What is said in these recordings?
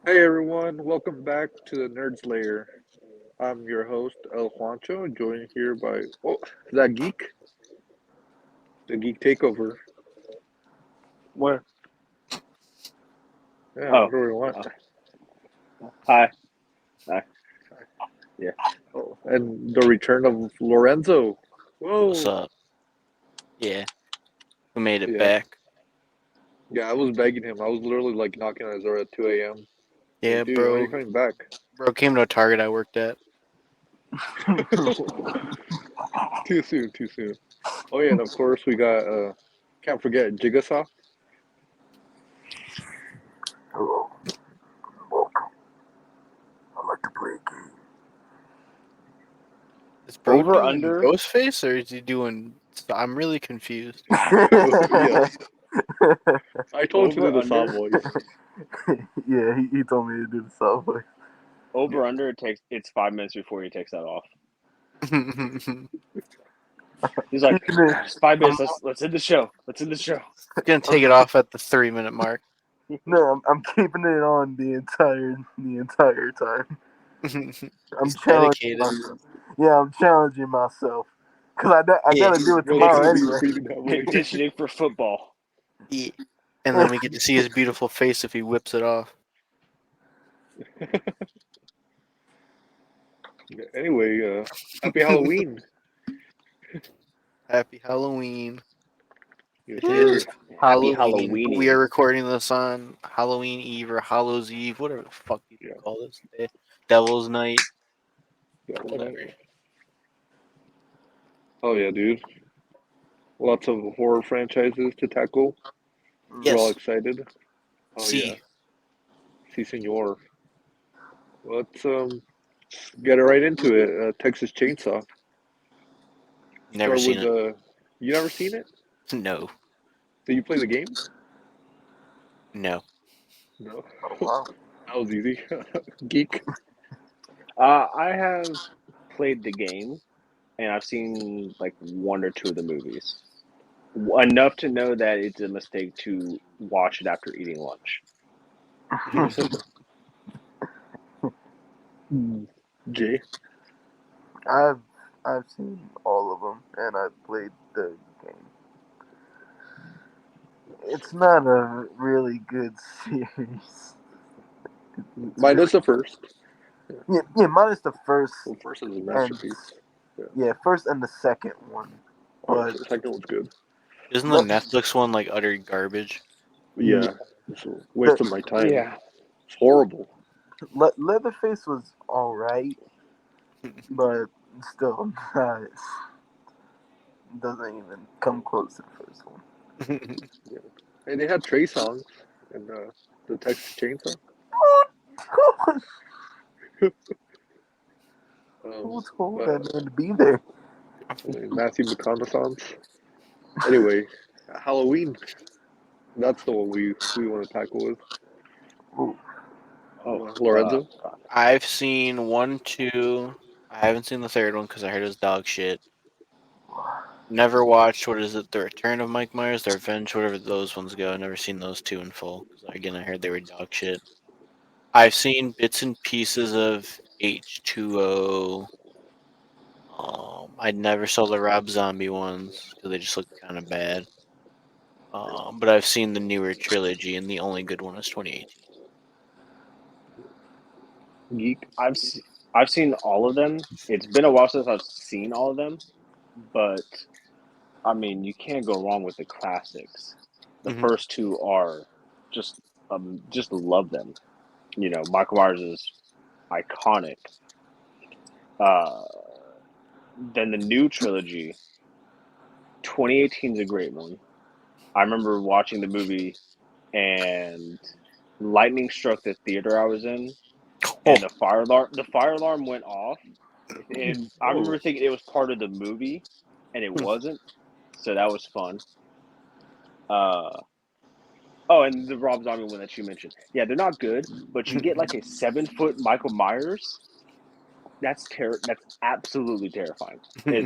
Hey everyone, welcome back to the Nerds Lair. I'm your host El Juancho, joined here by is that Geek? The Geek Takeover. Where? Yeah, Oh, what do we want? uh, hi. Hi. Yeah. Oh, and the return of Lorenzo. What's Whoa. up? Yeah, we made it Yeah, back. yeah. I was begging him. I was literally like knocking on his door at 2 a.m. Like, Yeah, dude, when are you bro. coming back? Bro came to a Target I worked at. Too soon, too soon. Oh yeah, and of course we got can't forget Jigsaw. Hello, welcome. I like to play a game. Is bro Over doing under. Ghostface or is he doing? I'm really confused. Yes, I told him to Over do the Saw under. voice. Yeah, he told me to do the subway. Yeah. Over under. It's 5 minutes before he takes that off. Gonna He's like, Keeping it, just 5 minutes. I'm, Let's end the show. Let's end the show. take it off at the 3-minute mark. no, I'm keeping it on the entire time. I'm He's challenging dedicated. myself. Yeah, I'm challenging myself because I Yeah, gotta do it Bro's tomorrow gonna be anyway. repeating that way. Conditioning for football. yeah. And then we get to see his beautiful face if he whips it off. Anyway, happy Halloween. Happy Halloween. Yes, It sir. is Happy Halloween. We are Halloweening. recording this on Halloween Eve or Hallows Eve, whatever the fuck you Yeah, call this day. Devil's Night, that was whatever. nice. Oh yeah, dude. Lots of horror franchises to tackle. We're all Yes. excited. Oh yeah, See, si senor. Let's get right into it. Texas Chainsaw. never Start seen with it. You never seen it? No, Did you play the game? no. No. Oh wow. That was easy. Geek. I have played the game and I've seen like one or two of the movies. Enough to know that it's a mistake to watch it after eating lunch. Jay. I've I've seen all of them and I've played the game. It's not a really good series. It's Minus very the first. yeah. Minus the first The first is a and masterpiece. Yeah. yeah, first and the second one, Oh, but the second one's good. Isn't the le- Netflix one like utter garbage? yeah, Yeah. It's a the waste of my time. Yeah. It's horrible. Leatherface was all right, but still doesn't even come close to the first one. Yeah. And they had Trey songs and the Texas Chainsaw. Who Um, told but that man to be there? Matthew McConaughey. Anyway, Halloween. That's the one we want to tackle with Ooh, Oh, Lorenzo. I've seen 1, 2. I haven't seen the third one because I heard it was dog shit. Never watched, what is it, The Return of Mike Myers, The Revenge, whatever those ones go. I've never seen those two in full because, again, I heard they were dog shit. I've seen bits and pieces of H2O. I never saw the Rob Zombie ones because they just looked kind of bad. But I've seen the newer trilogy, and the only good one is 2018. Geek. I've seen all of them. It's been a while since I've seen all of them, but I mean, you can't go wrong with the classics. The Mm-hmm. first two are just love them. Michael Myers is iconic. Uh, then the new trilogy, 2018 is a great one. I remember watching the movie and lightning struck the theater I was in, Oh, and the fire alarm went off, and I Oh, remember thinking it was part of the movie, and it wasn't. So that was fun. Uh, oh, and the Rob Zombie one that you mentioned. Yeah, they're not good, but you get like a 7-foot Michael Myers. That's absolutely terrifying. yeah,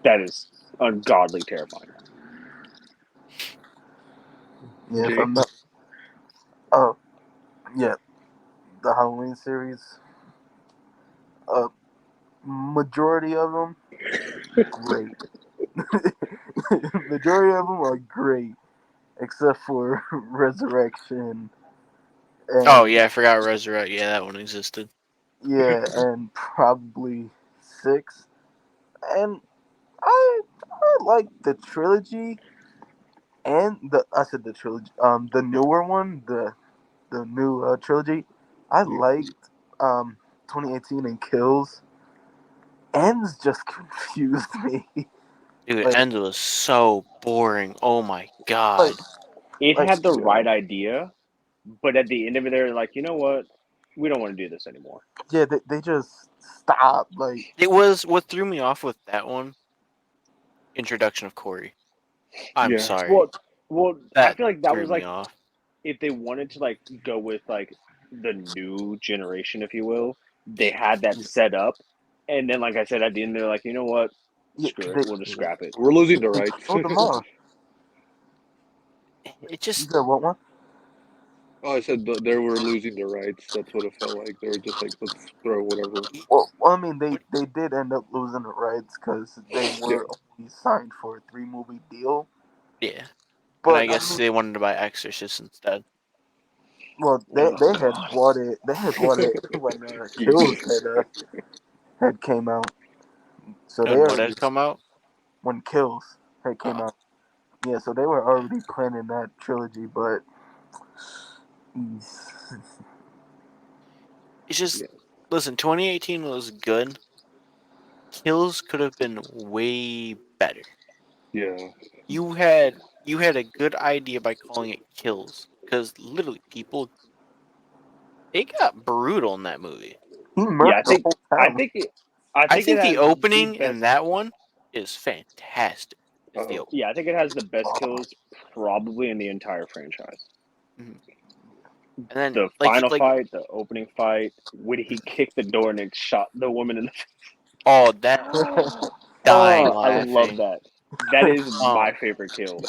That is ungodly terrifying. yeah. If Jay. I'm not, oh, Yeah, the Halloween series. Uh, Majority of them great. Majority of them are great, except for Resurrection Oh and yeah, I forgot Resurrect. Yeah, that one existed. yeah, and probably six. And I like the trilogy and the I said the trilogy. The newer one, the new trilogy. I Yeah. liked 2018 and Kills. Ends just confused me. Dude, like End was so boring. Oh my like god. It like had the Yeah. right idea, but at the end of it, they're like, you know what? We don't want to do this anymore. yeah, they just stop. Like It was what threw me off with that one. Introduction of Corey. I'm Yeah. sorry. Well, I That feel like that threw was me like off. if they wanted to like go with like the new generation, if you will, they Yeah. had that set up, and then like I said at the end, they're like, you know what? yeah, Screw it. they We'll just Yeah. scrap it. We're losing the rights. killed them off. It You just said what one? Oh, I said they were losing the rights. That's what it felt like. They were just like, let's throw whatever. Well, I mean, what they did end up losing the rights because they Yeah. were only signed for a 3 movie deal. yeah. And But I I guess mean, they wanted to buy Exorcist instead. well, Oh they had God. bought it. They had bought it when Geek. Kills had came out. So they And what already had come out? when Kills had came Oh, out. Yeah, so they were already planning that trilogy, but it's just Yeah. listen. 2018 was good. Kills could have been way better. Yeah. You had a good idea by calling it Kills because literally people it got brutal in that movie. he Yeah, murked the whole I town. think it, I I think it think the has the opening in best. that one is fantastic. Is the Oh. opening. Yeah, I think it has the best kills probably in the entire franchise. Mhm. And then The like final like fight, the opening fight, when he kicked the door and it shot the woman in the oh that dying oh, I love laughing. that. That is my Um favorite kill.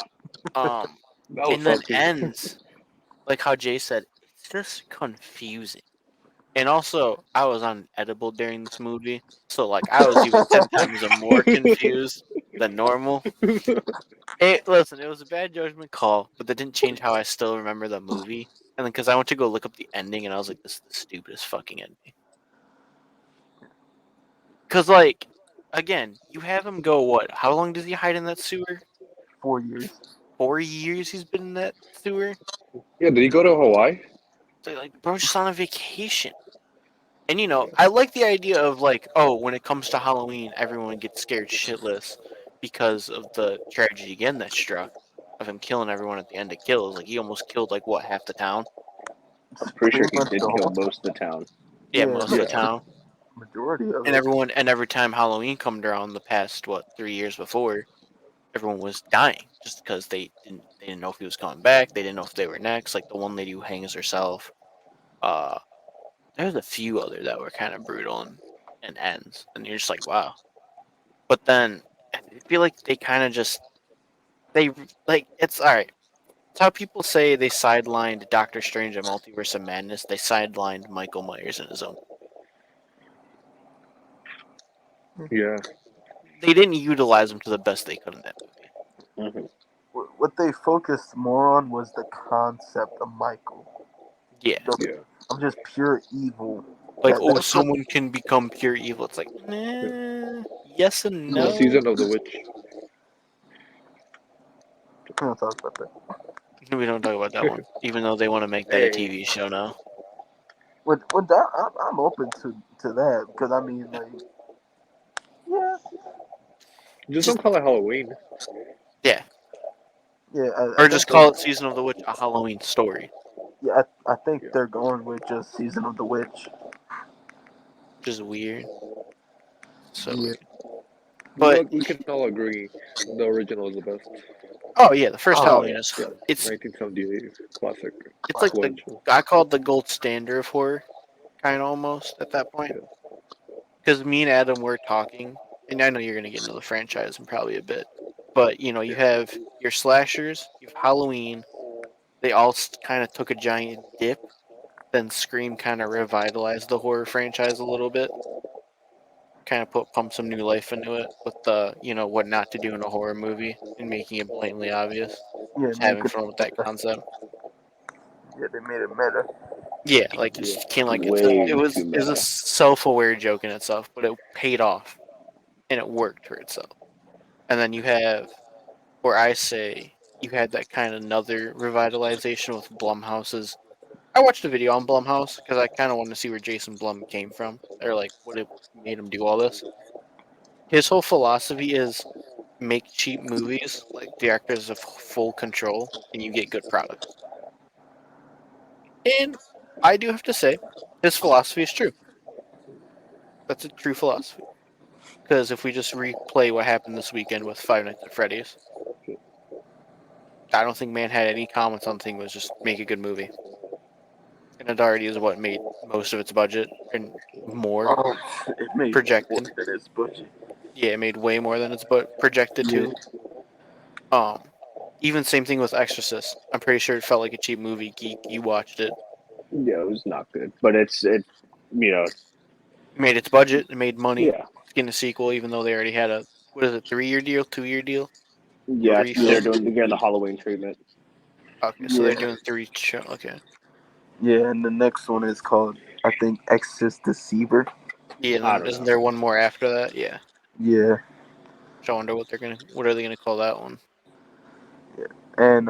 um That was and then something. ends like how Jay said it's just confusing. And also I was on edible during this movie, so like I was even 10 times more confused than normal. Listen, it was a bad judgment call, but that didn't change how I still remember the movie. And then because I went to go look up the ending, and I was like, "This is the stupidest fucking ending." Because like, again, you have him go what? How long does he hide in that sewer? 4 years. 4 years he's been in that sewer. Yeah, did he go to Hawaii? So like, bro's just on a vacation. And I like the idea of like, oh, when it comes to Halloween, everyone gets scared shitless because of the tragedy again that struck of him killing everyone at the end of Kills. Like he almost killed like what half the town. I'm pretty sure Pretty he much did the kill whole most of the town. Yeah, yeah, most of the Yeah. town. majority of And it. every time Halloween come around the past 3 years before, everyone was dying just because they didn't know if he was coming back. They didn't know if they were next. Like the one lady who hangs herself. Uh, there's a few other that were kind of brutal and ends, and you're just like, wow. But then I feel like they kind of just they like it's all right. It's how people say they sidelined Doctor Strange and Multiverse of Madness. They sidelined Michael Myers in his own. Yeah. They didn't utilize him to the best they could in that movie. Hmm. What they focused more on was the concept of Michael. Yeah. Yeah. Of just pure evil. Like, oh, That's what someone can become pure evil. It's like, Yeah. nah, yes and The no. season of the witch. we don't talk about that. We don't talk about that one, even though they want to make that a Hey, TV show now. With that, I'm open to that because I mean, like, yeah, just Just don't call it Halloween. yeah, yeah. I or think just they're call it Season of the Witch, a Halloween story, yeah. I think Yeah. they're going with just season of the witch. which is weird. So Yeah. weird. But Look, we can all agree the original is the best. oh yeah, the first Oh Oh Halloween yeah. is Yeah. it's 1978 classic it's like the sledge. I call it the gold standard of horror, kind of almost at that point. Yeah. Because me and Adam were talking, and I know you're gonna get into the franchise in probably a bit, but you Yeah. have your slashers, you have Halloween. They all kind of took a giant dip then Scream kind of revitalized the horror franchise a little bit. Kind of pump some new life into it with the what not to do in a horror movie and making it blatantly obvious. Yeah, Just make having it. fun with that concept. Yeah, they made it meta. Yeah, like it's kind of like Way it was too is a meta. self-aware joke in itself, but it paid off and it worked for itself. And then you have, where I say you had that kind of another revitalization with Blumhouse's. I watched a video on Blumhouse because I kind of wanted to see where Jason Blum came from, or like what it made him do all this. His whole philosophy is make cheap movies, like the actors have full control, and you get good products. And I do have to say, his philosophy is true. That's a true philosophy. Because if we just replay what happened this weekend with Five Nights at Freddy's, I don't think man had any comments on the thing. Was just make a good movie, and it already is what made most of its budget and more It made more projected. than its budget. Yeah, it made way more than its projected Yeah. to. Um, Even same thing with Exorcist. I'm pretty sure it felt like a cheap movie. Geek, you watched it. Yeah, it was not good, but it you know It made its budget. It made money. yeah It's getting a sequel, even though they already had a 3-year deal, 2-year deal, yeah I think they're pre-film. doing again the Halloween treatment. Okay, so they're Yeah. doing 3 show. Okay, Yeah, and the next one is called, I think, Exorcist Deceiver. yeah. And I then don't isn't know. there one more after that? Yeah. Yeah. So I wonder what are they gonna call that one? And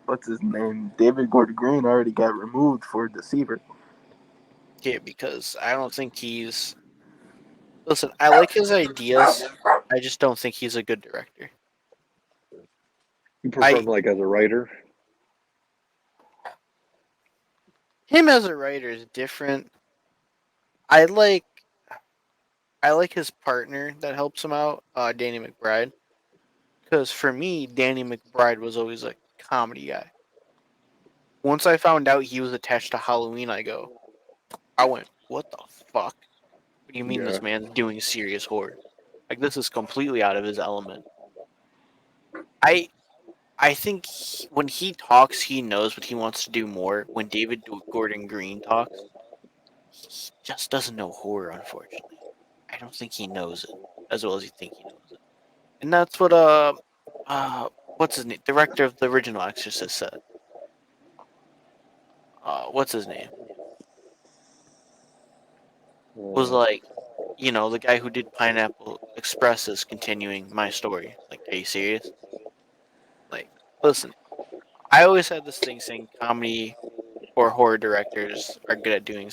what's his name? David Gordon Green already got removed for Deceiver. Yeah, because I don't think he's. Listen, I like his ideas. I just don't think he's a good director. You prefer him I like as a writer? Him as a writer is different. I like his partner that helps him out, Danny McBride. Because for me, Danny McBride was always a comedy guy. Once I found out he was attached to Halloween, I went, what the fuck? What do you mean Yeah. this man's doing serious horror? Like this is completely out of his element. I I think when he talks, he knows what he wants to do more. When Gordon Green talks, he just doesn't know horror, unfortunately. I don't think he knows it as well as you think he knows it. And that's what what's his name? Director of the original Exorcist said. What's his name? Was like, the guy who did Pineapple Express is continuing my story. Like, are you serious? Like, listen, I always had this thing saying comedy or horror directors are good at doing.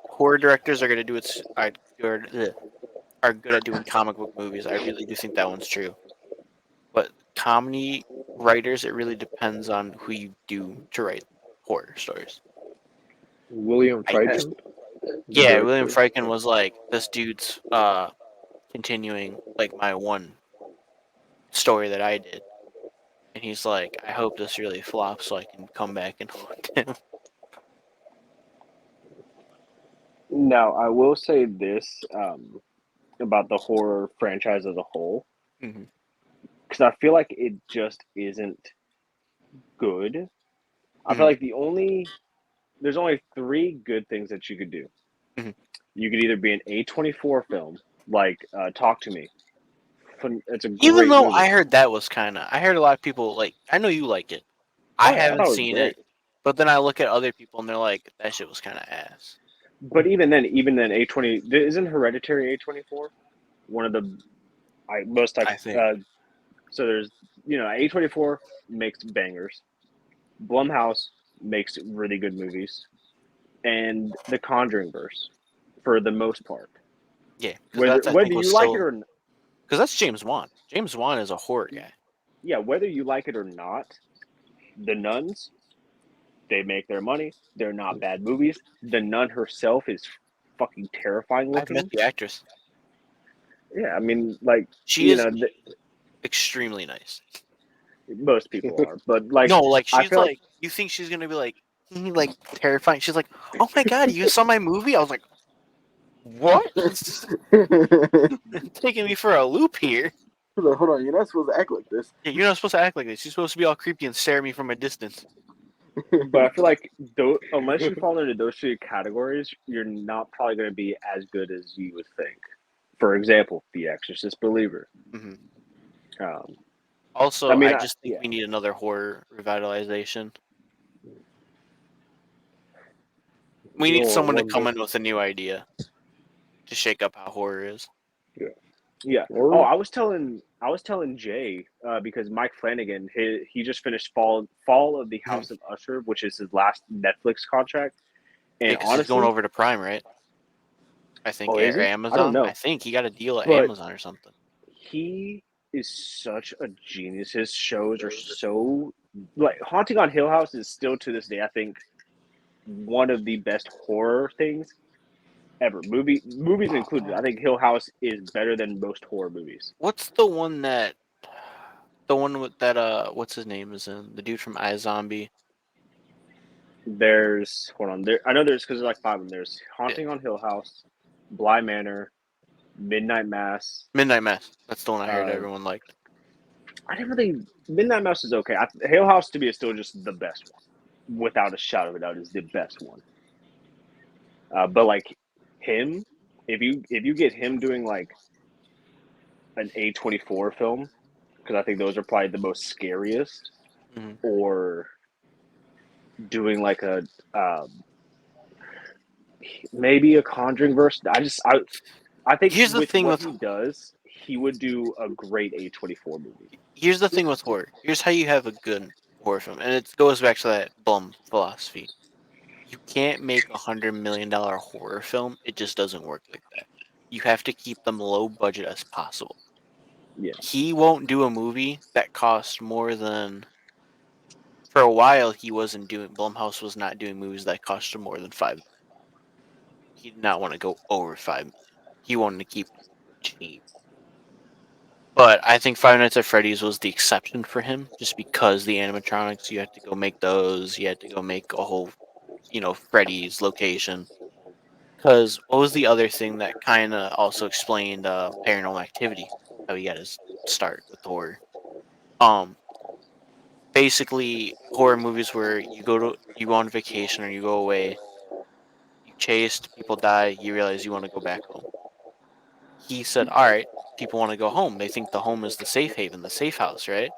Horror directors are good at are good at doing comic book movies. I really do think that one's true. But comedy writers, it really depends on who you do to write horror stories. William I just Friedkin, the Yeah, William director. Friedkin was like, this dude's continuing like my one story that I did. And he's like, I hope this really flops so I can come back and haunt him. Now I will say this about the horror franchise as a whole, Mm-hmm. because I feel like it just isn't good. I feel Mhm. like there's only three good things that you could do. Mhm. You could either be an A24 film like Talk to Me. It's a Even great though movie. I heard that was I heard a lot of people like, I know you like it. I Oh yeah, I haven't thought it was seen it, great. but then I look at other people and they're like, that shit was kind of ass. But even then, A20 isn't Hereditary A24 one of the most I think. so there's A24 makes bangers. Blumhouse makes really good movies, and the Conjuring verse, for the most part. Yeah, because Whether that's I think was you like it still or because that's James Wan. James Wan is a horror guy. yeah, whether you like it or not, the nuns they make their money. They're not bad movies. The nun herself is fucking terrifying I've met looking. the actress. Yeah, I mean, like She is extremely nice. most people are, but like No, like I she's feel like like, you think she's gonna be like, like terrifying. She's like, oh my god, you saw my movie? I was like, what? Taking me for a loop here. Hold on, you're not supposed to act like this. Yeah, you're not supposed to act like this. You're supposed to be all creepy and stare at me from a distance. But I feel like unless you fall into those three categories, you're not probably going to be as good as you would think. For example, The Exorcist Believer. Hmm. Um, I Also, mean, I just think yeah, we need another horror revitalization. We need Or someone to one come that, in with a new idea to shake up how horror is. yeah. yeah. Oh, Or I was telling Jay because Mike Flanagan he just finished Fall of the Hmm. House of Usher, which is his last Netflix contract, Yeah, and because he's going honestly, over to Prime, right? I think, oh, or is he? I don't Amazon. I know, think he got a deal at but Amazon or something. he is such a genius. His shows are so like Haunting on Hill House is still to this day, I think, one of the best horror things ever. Movies included. I think Hill House is better than most horror movies. What's the one that, the one with that, what's his name is in? The dude from iZombie. There's hold on there. I know there's because there's like five of them. There's Yeah. Haunting on Hill House, Bly Manor, Midnight Mass. Midnight Mass. That's the one I heard Uh, everyone liked. I didn't really Midnight Mass is okay. Hill House to me is still just the best one, without a shadow of a doubt, is the best one. But like him, if you get him doing like an A24 film, because I think those are probably the most scariest, Hmm. or doing like a maybe a Conjuring verse. I think Here's the with thing what with he does, he would do a great A24 movie. here's the thing with horror. Here's how you have a good horror film, and it goes back to that Blum philosophy. You can't make $100 million horror film. It just doesn't work like that. You have to keep them low budget as possible. Yeah, He won't do a movie that costs more than. For a while, he wasn't doing. Blumhouse was not doing movies that cost more than 5 million. He did not want to go over 5 million. He wanted to keep them cheap. But I think Five Nights at Freddy's was the exception for him, just because the animatronics, you had to go make those. You had to go make a whole, Freddy's location. Because what was the other thing that kind of also explained Paranormal Activity? How he got his start with horror. Um, Basically, horror movies where you go on vacation or you go away, you chased, people die, you realize you want to go back home. He said, "All right, people want to go home. They think the home is the safe haven, the safe house, right?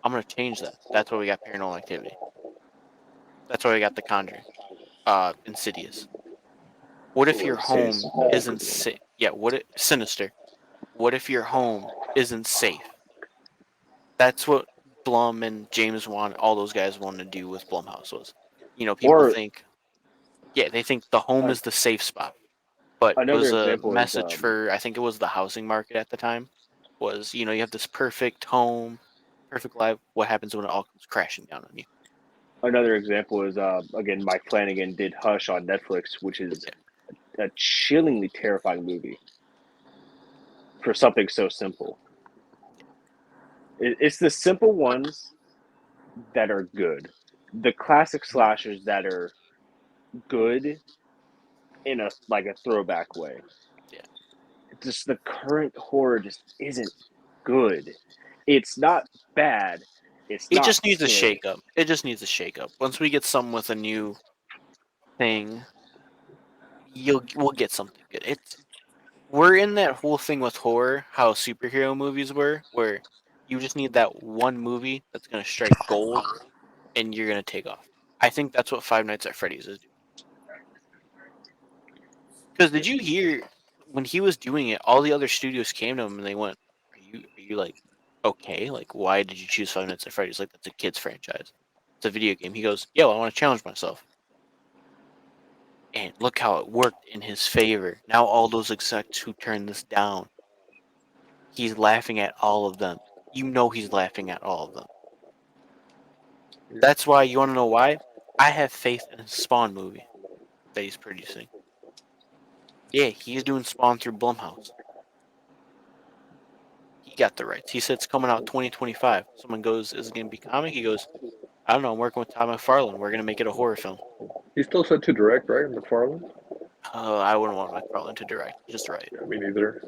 I'm gonna change that." That's why we got Paranormal Activity. That's why we got The Conjuring, Insidious. What if oh, your Insidious home is another isn't good one. safe? Yeah, Sinister? What if your home isn't safe? That's what Blum and James Wan, all those guys wanted to do with Blumhouse was. People or think, yeah, they think the home uh, is the safe spot, but it another was a example is message for, I think it was the housing market at the time. Was you have this perfect home, perfect life. What happens when it all comes crashing down on you? again Mike Flanagan did Hush on Netflix, which is Yeah, a chillingly terrifying movie for something so simple. It's the simple ones that are good, the classic mhm, slashers that are good in a like a throwback way. yeah. Just the current horror just isn't good. It's not bad. It's It not just needs a good. shake up. It just needs a shake up. Once we get something with a new thing, we'll get something good. We're in that whole thing with horror, how superhero movies were, where you just need that one movie that's gonna strike gold, and you're gonna take off. I think that's what Five Nights at Freddy's is doing. Because did you hear when he was doing it, all the other studios came to him and they went, "Are you like okay? Like, why did you choose Five Nights at Freddy's? Like, that's a kids franchise. It's a video game." He goes, "Yeah, well, I want to challenge myself." And look how it worked in his favor. Now all those execs who turned this down, he's laughing at all of them. He's laughing at all of them. Yeah. That's why, you want to know why? I have faith in his Spawn movie that he's producing. Yeah, he's doing Spawn through Blumhouse. He got the rights. He said it's coming out 2025. Someone goes, "Is it going to be comic?" He goes, "I don't know. I'm working with Todd McFarlane. We're going to make it a horror film." He's still set to direct, right? McFarlane? I wouldn't want McFarlane to direct. Just right. Yeah, me neither.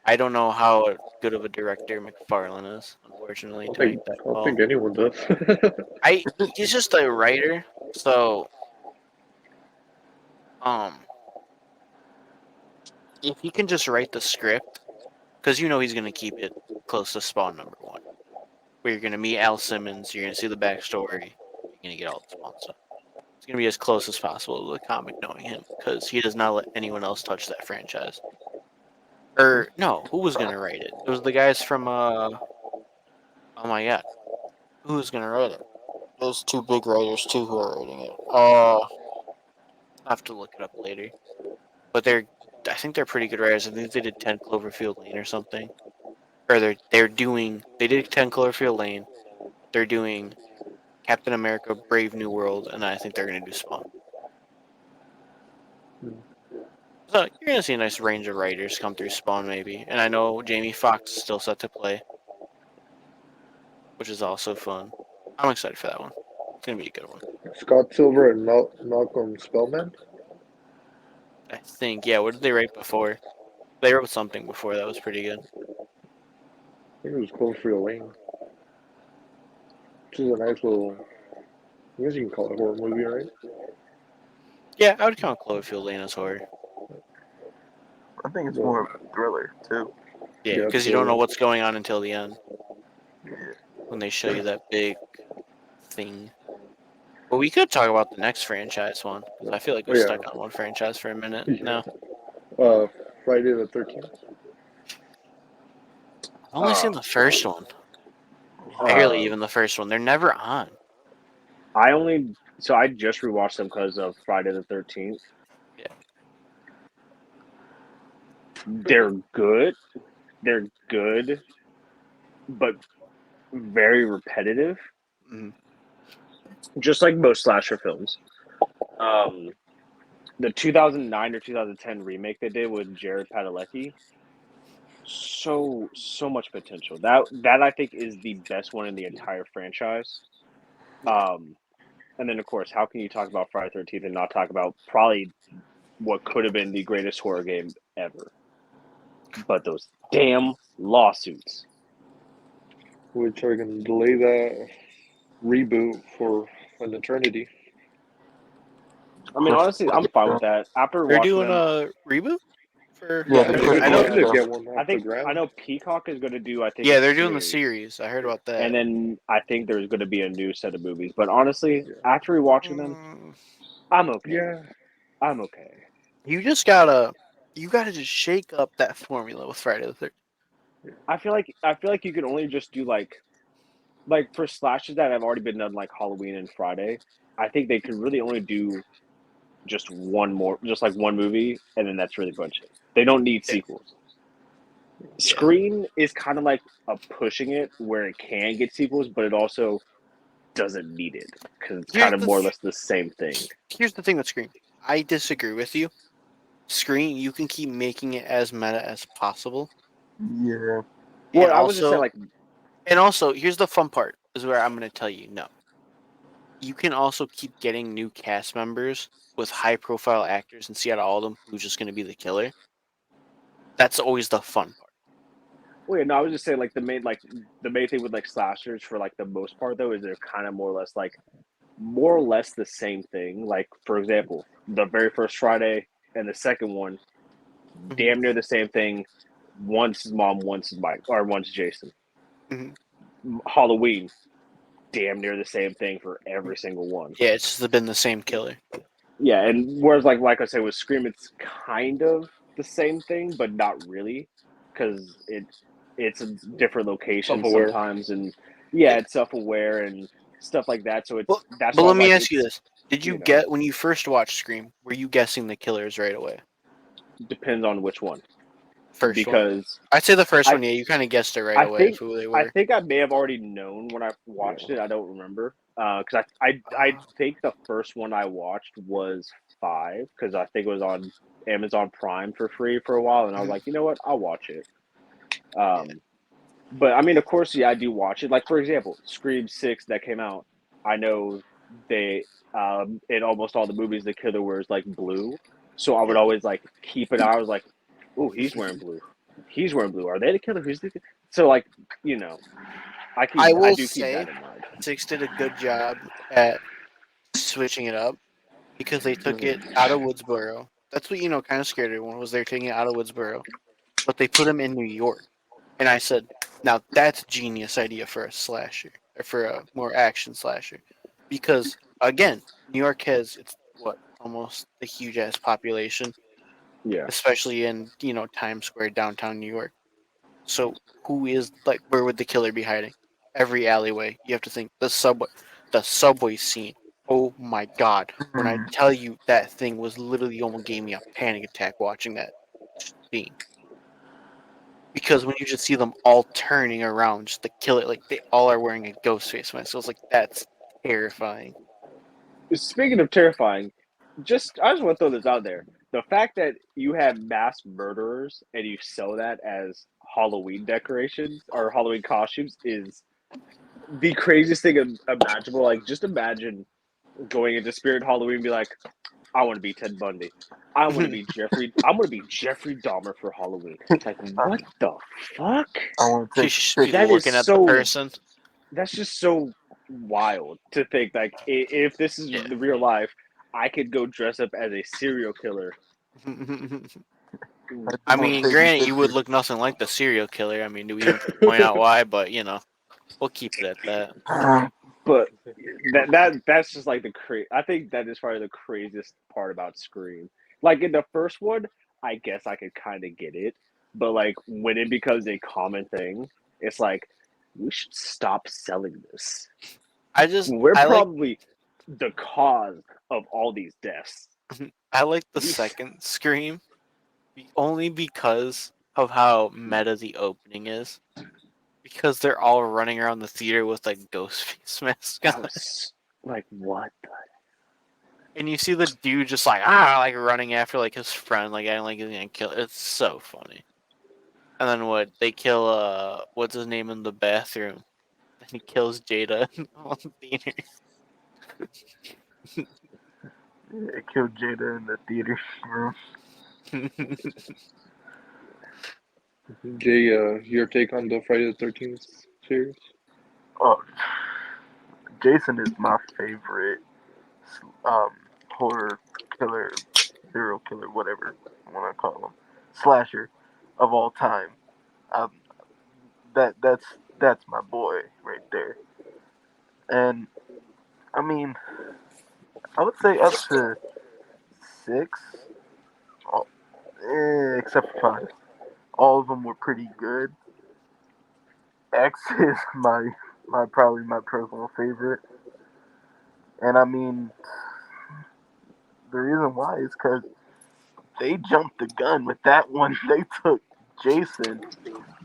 I don't know how good of a director McFarlane is, unfortunately, to make that I don't call. think anyone does. He's just a writer, so if he can just write the script, because he's gonna keep it close to Spawn #1, where you're gonna meet Al Simmons, you're gonna see the backstory, you're gonna get all the Spawn stuff. It's gonna be as close as possible to the comic, knowing him, because he does not let anyone else touch that franchise. Or no, who was gonna write it? It was the guys from oh my god, who was gonna write it? There's two big writers too who are writing it. I'll have to look it up later. But I think they're pretty good writers. I think they did 10 Cloverfield Lane or something. Or they did 10 Cloverfield Lane. They're doing Captain America: Brave New World, and I think they're gonna do Spawn. So you're gonna see a nice range of writers come through Spawn, maybe. And I know Jamie Foxx is still set to play, which is also fun. I'm excited for that one. It's gonna be a good one. Scott Silver and Malcolm Spellman. I think. Yeah. What did they write before? They wrote something before that was pretty good. I think it was Cloverfield Lane, which is a nice little. I guess you can call it a horror movie, right? Yeah, I would count Cloverfield Lane as horror. I think it's more of a thriller too. Yeah, Yeah, because you don't know what's going on until the end Yeah. when they show you that big thing. But we could talk about the next franchise one because I feel like we're Yeah. stuck on one franchise for a minute Yeah. now. Friday the 13th. I've only seen the first one. Barely even the first one. They're never on. I just rewatched them because of Friday the 13th. Yeah. They're good. They're good, but very repetitive, Mhm. just like most slasher films. The 2009 or 2010 remake they did with Jared Padalecki, so much potential. That I think is the best one in the entire franchise. And then of course, how can you talk about Friday the 13th and not talk about probably what could have been the greatest horror game ever? But those damn lawsuits. Which are going to delay that reboot for an eternity. I mean, honestly, I'm fine with that. After They're watching doing them, a reboot for. Yeah, They they should, pushed I they know. should it. get one off the ground. I know Peacock is going to do. I think Yeah, a they're doing the series. series. I heard about that. And then I think there's going to be a new set of movies. But honestly, Yeah. after rewatching them, I'm okay. Yeah. I'm okay. You just gotta just shake up that formula with Friday the 13th. I feel like you can only just do like for slashes that have already been done like Halloween and Friday. I think they could really only do just one more, just like one movie, and then that's really much it. They don't need Yeah. sequels. Scream is kind of like a pushing it where it can get sequels, but it also doesn't need it because it's kind of more or less the same thing. Here's the thing with Scream. I disagree with you. Scream, you can keep making it as meta as possible. Yeah. Well, And I was just saying, also, here's the fun part, is where I'm going to tell you no. You can also keep getting new cast members with high profile actors and see out of all of them who's just going to be the killer. That's always the fun part. wait, no, I was just saying, like the main thing with like slashers for like the most part though is they're kind of more or less the same thing. Like for example, the very first Friday and the second one, damn near the same thing. Once his mom, once his Mike, or once Jason. Halloween, damn near the same thing for every single one. Yeah, it's just been the same killer. Yeah, and whereas like I said with Scream, it's kind of the same thing, but not really, because it's a different location Self-aware. sometimes, and it's self-aware and stuff like that. So it's that's But why let me like, ask you this: did you know. get when you first watched Scream? Were you guessing the killers right away? Depends on which one. First Because one. I'd say the first one. Yeah, you kind of guessed it right I away think of who they I were. think I may have already known when I watched it. I don't remember because I think the first one I watched was 5 because I think it was on Amazon Prime for free for a while, and I was like, you know what, I'll watch it. But I mean, of course, I do watch it. Like for example, Scream 6 that came out. I know they in almost all the movies the killer wears like blue, so I would always like keep an eye. I was like, oh, he's wearing blue. He's wearing blue. Are they the killer? Who's the so like you know? I I will do keep say that in mind. Six did a good job at switching it up because they took it Mhm. out of Woodsboro. That's what kind of scared everyone was they're taking it out of Woodsboro, but they put him in New York. And I said, now that's a genius idea for a slasher, or for a more action slasher, because again, New York has it's what almost a huge ass population, Yeah. especially in Times Square, downtown New York. So who is like where would the killer be hiding? Every alleyway. You have to think the subway scene. Oh my god! When I Hmm. tell you that thing was literally almost gave me a panic attack watching that scene because when you just see them all turning around just to kill it, like they all are wearing a ghost face mask. So it's like that's terrifying. Speaking of terrifying, I just want to throw this out there. The fact that you have mass murderers and you sell that as Halloween decorations or Halloween costumes is the craziest thing imaginable. Like, just imagine going into Spirit Halloween and be like, I want to be Ted Bundy. I want to be Jeffrey. I want to be Jeffrey Dahmer for Halloween. Like, I, what the fuck? I want to take She's six. people That is looking at the so. person. That's just so wild to think. Like, if this is Yeah. the real life, I could go dress up as a serial killer. I I just want mean, to take a granted, you would picture. look nothing like the serial killer. I mean, do we even point out why? But we'll keep it at that. But that's just like I think that is probably the craziest part about Scream. Like in the first one, I guess I could kind of get it, but like when it becomes a common thing, it's like we should stop selling this. I just We're I like probably the cause of all these deaths. I like the We second Scream only because of how meta the opening is. Because they're all running around the theater with like ghost face masks on. that was like what? And you see the dude just like running after like his friend, like acting like he's gonna kill. It's so funny. And then what? They kill what's his name in the bathroom? And he kills Jada in the theater. I killed Jada in the theater room. Jay, your take on the Friday the 13th series? Oh, Jason is my favorite um, horror killer, serial killer, whatever you want to call him, slasher of all time. Um, that's my boy right there. And I mean, I would say up to six, all- except for five. All of them were pretty good. X is my probably my personal favorite, and I mean the reason why is because they jumped the gun with that one. They took Jason,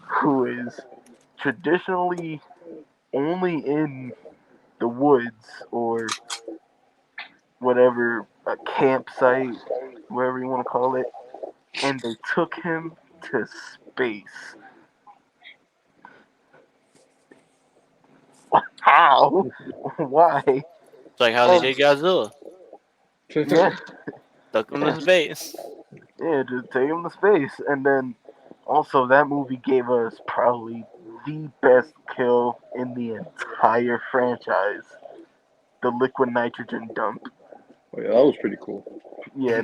who is traditionally only in the woods or whatever a campsite, whatever you want to call it, and they took him to space. How? Why? It's like how they And did Godzilla. yeah, Took him yeah, to space. yeah, just take him to space. And then also that movie gave us probably the best kill in the entire franchise. The liquid nitrogen dump. Oh yeah, that was pretty cool. Yeah,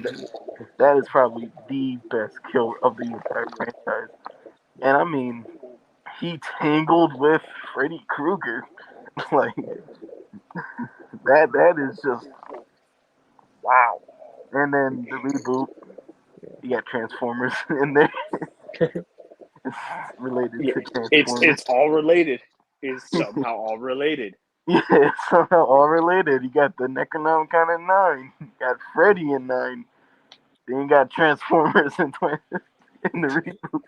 that is probably the best kill of the entire franchise. And I mean, he tangled with Freddy Krueger. Like that is just wow. And then the reboot, you got Transformers in there. It's related Yeah, to Transformers. it's all related. Is somehow all related. Yeah, it's somehow all related. You got the Necronomicon in 9. You got Freddy in 9. Then you got Transformers in the reboot.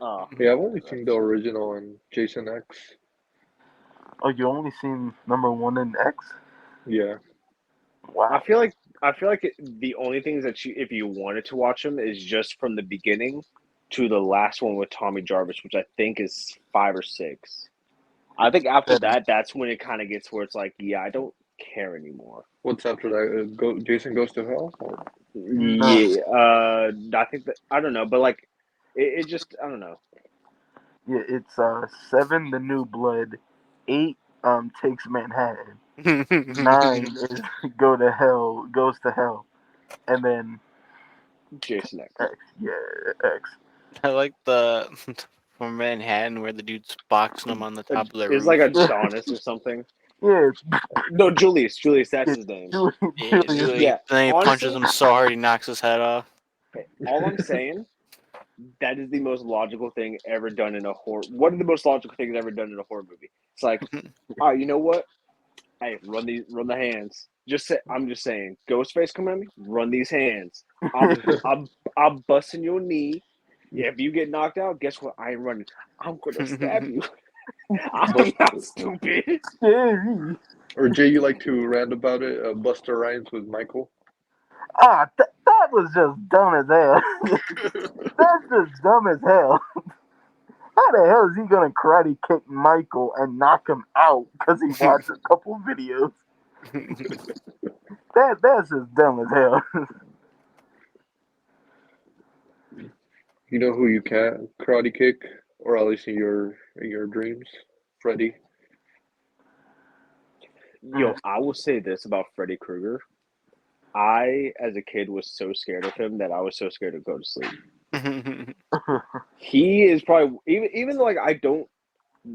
Uh, Yeah, I've only seen the original and Jason X. Oh, you only seen number 1 in X? Yeah. I Wow. feel like the only things that if you wanted to watch them, is just from the beginning to the last one with Tommy Jarvis, which I think is 5 or 6. I think after That is, that, that's when it kind of gets where it's like, yeah, I don't care anymore. What's after that? Jason Goes to Hell? Or... No. Yeah, I think that I don't know, but like, it just I don't know. Yeah, it's 7, The New Blood. 8, takes Manhattan. 9 is goes to hell, and then Jason X. X. Yeah, X. I like the from Manhattan where the dude's boxing him on the top of the It's like roof. Adonis or something. Yeah, No, Julius. Julius, that's yeah, his name. Yeah, Julius. Julie. Yeah, Then he punches honestly, him so hard he knocks his head off. all I'm saying, that is the most logical thing ever done in a horror. One of the most logical things ever done in a horror movie. It's like, all right, you know what? Hey, run the hands. I'm just saying, Ghostface coming at me, run these hands. I'm busting your knee. Yeah, if you get knocked out, guess what? I ain't running. I'm gonna stab you. Bust, I'm not stupid. Scary. or Jay, you like to rant about it? Buster Rhymes with Michael. That was just dumb as hell. That's just dumb as hell. How the hell is he gonna karate kick Michael and knock him out because he watched a couple videos? That's just dumb as hell. You know who you can karate kick, or at least in your dreams, Freddy. Yo, I will say this about Freddy Krueger. I, as a kid, was so scared of him that I was so scared to go to sleep. He is probably even though like I don't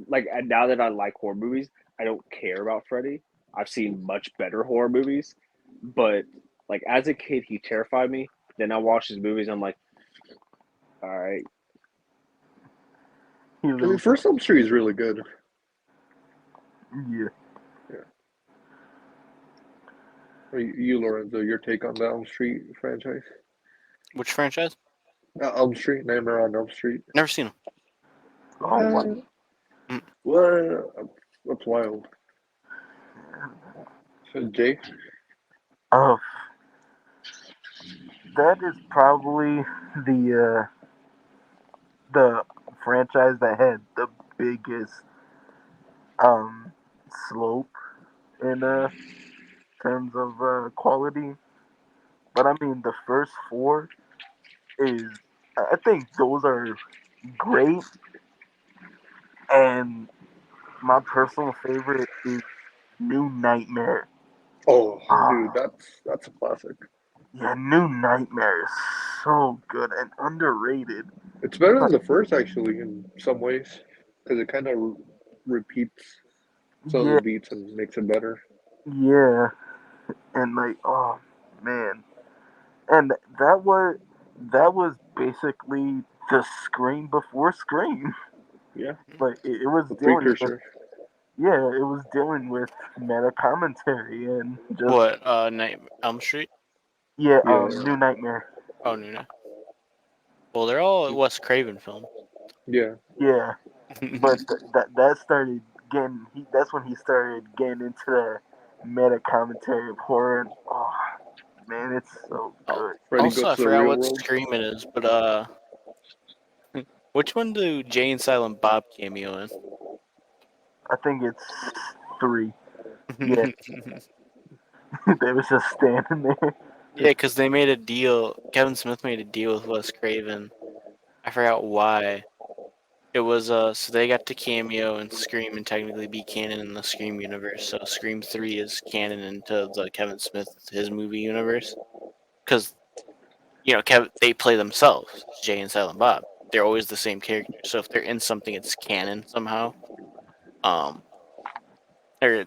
like now that I like horror movies, I don't care about Freddy. I've seen much better horror movies, but like as a kid, he terrified me. Then I watched his movies. I'm like, all right, He I mean, loses. First Elm Street is really good. Yeah. Yeah. You, Lorenzo, your take on the Elm Street franchise? Which franchise? Elm Street, Nightmare on Elm Street. Never seen him. Oh wow. Mm. Well, that's wild. So, Jay, Uh, that is probably the franchise that had the biggest um slope in terms of quality. But I mean, the first four is I think those are great, and my personal favorite is New Nightmare. oh, dude, Ah, that's a classic. yeah, New Nightmare is so good and underrated. It's better than But the first, actually, in some ways, because it kind of repeats some of the yeah, beats and makes it better. yeah, and like, oh man, and that was basically the Scream before Scream. yeah. Like it was The dealing with precursor. yeah, it was dealing with meta commentary and just What? Night Elm Street? yeah, Yeah, New Nightmare. Oh no. Well, they're all Wes Craven films. yeah. Yeah, but that started getting that's when he started getting into the meta commentary of horror. And, oh man, it's so Oh, good. Freddy also, goes I to the forgot real what world. Scream it is, but which one do Jay and Silent Bob cameo I think it's 3. Yeah, in? they was just standing there. Yeah, because they made a deal. Kevin Smith made a deal with Wes Craven. I forgot why. It was so they got to cameo and Scream and technically be canon in the Scream universe. So Scream 3 is canon into the Kevin Smith his movie universe. Because Kevin they play themselves, Jay and Silent Bob. They're always the same character. So if they're in something, it's canon somehow. Um, they're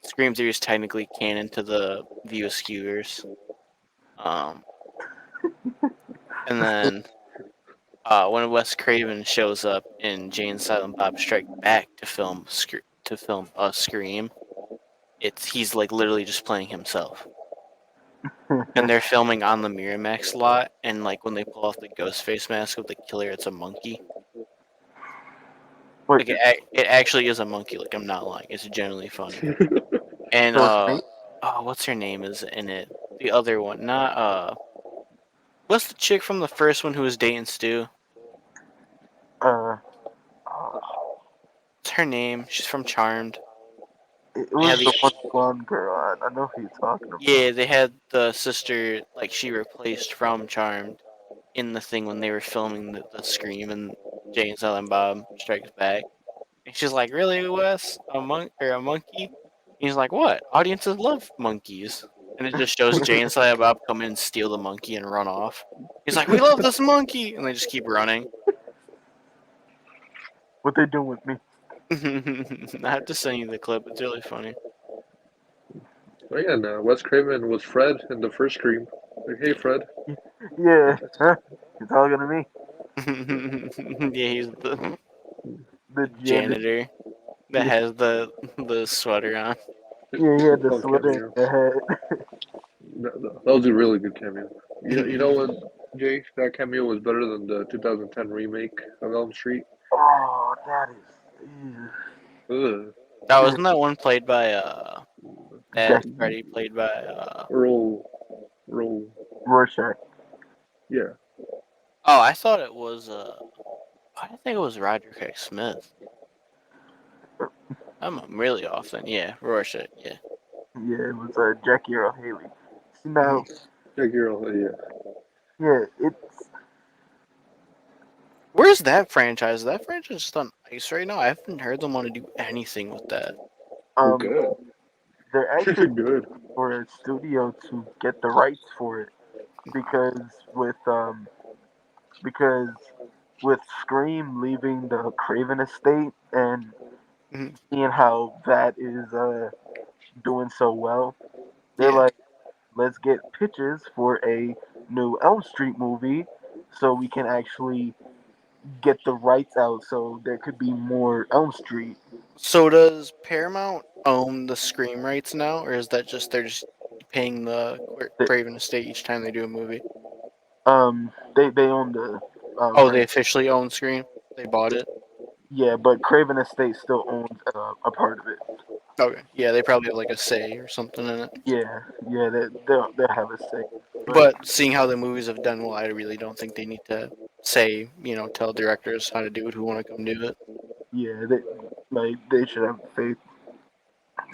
Scream 3 is technically canon to the View Askewers. Um, and then when Wes Craven shows up in Jay and Silent Bob Strike Back to film a Scream, he's like literally just playing himself, and they're filming on the Miramax lot, and like when they pull off the ghost face mask of the killer, it's a monkey. Wait, Like it actually is a monkey. Like I'm not lying. It's genuinely funny. And so it's me? oh, what's her name is in it? The other one, not what's the chick from the first one who was dating Stu? Uh, uh, What's her name? She's from Charmed. It They had was the the one blonde girl. I know who you're talking yeah, about. they had the sister like she replaced from Charmed in the thing when they were filming the Scream and Jay and Silent Bob Strikes Back. And she's like, "Really, Wes? A monk or a monkey?" He's like, "What? Audiences love monkeys." And it just shows Jay and Silent Bob come in, steal the monkey, and run off. He's like, "We love this monkey," and they just keep running. What they doing with me? I have to send you the clip. It's really funny. Oh yeah, and Wes Craven was Fred in the first Scream. Like, hey Fred. Yeah, huh? You talking to me? Yeah, he's the The janitor. janitor that Yeah, has the sweater on. yeah, he had the Fun sweater in cameo. the head. That was a really good cameo. You know what, Jay? That cameo was better than the 2010 remake of Elm Street. Oh, that is. Ew. Ugh. That Yeah, wasn't that one played by that Jack Freddy played by Roll. Rorschach. Yeah. oh, I thought it was I didn't think it was Roger Craig Smith. I'm really off then. Yeah, Rorschach. Yeah. Yeah, it was Jackie Earl Haley. See hmm now, Yeah, girl. Yeah. yeah, it's Where's that franchise? That franchise is just on ice right now. I haven't heard them want to do anything with that. Well, um good. they're actually Good. for a studio to get the rights for it because with um because with Scream leaving the Craven estate and Mhm. seeing how that is doing so well, they're Yeah. like, let's get pitches for a new Elm Street movie so we can actually get the rights out so there could be more Elm Street. So does Paramount own the Scream rights now, or is that just they're just paying the They, Craven estate each time they do a movie? they own the Oh, they franchise. officially own Scream. They bought it. Yeah, but Craven Estate still owns a part of it. Okay. Yeah, they probably have like a say or something in it. Yeah, yeah, they'll have a say. But But seeing how the movies have done well, I really don't think they need to say, tell directors how to do it who want to come do it. yeah, they should have faith.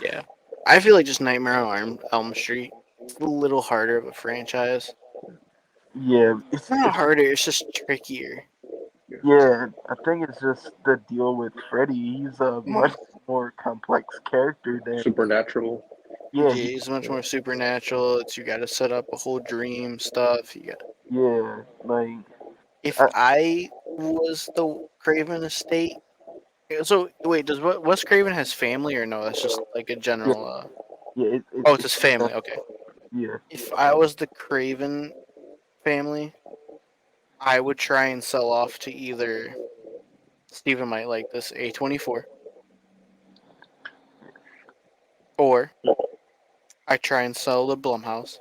Yeah. I feel like just Nightmare on Elm Street, it's a little harder of a franchise. Yeah, It's not harder, it's just trickier. yeah. I think it's just the deal with Freddy. He's a Mhm. much more complex character than Supernatural. yeah, Yeah, it's much more supernatural. It's you got to set up a whole dream stuff. You got yeah, like if I, I was the Craven estate. So wait, does Wes Craven has family or no? That's just like a yeah, general. yeah. Oh, it's his family. Okay. Yeah, If I was the Craven family, I would try and sell off to either Steven might like this A24, or I try and sell to Blumhouse.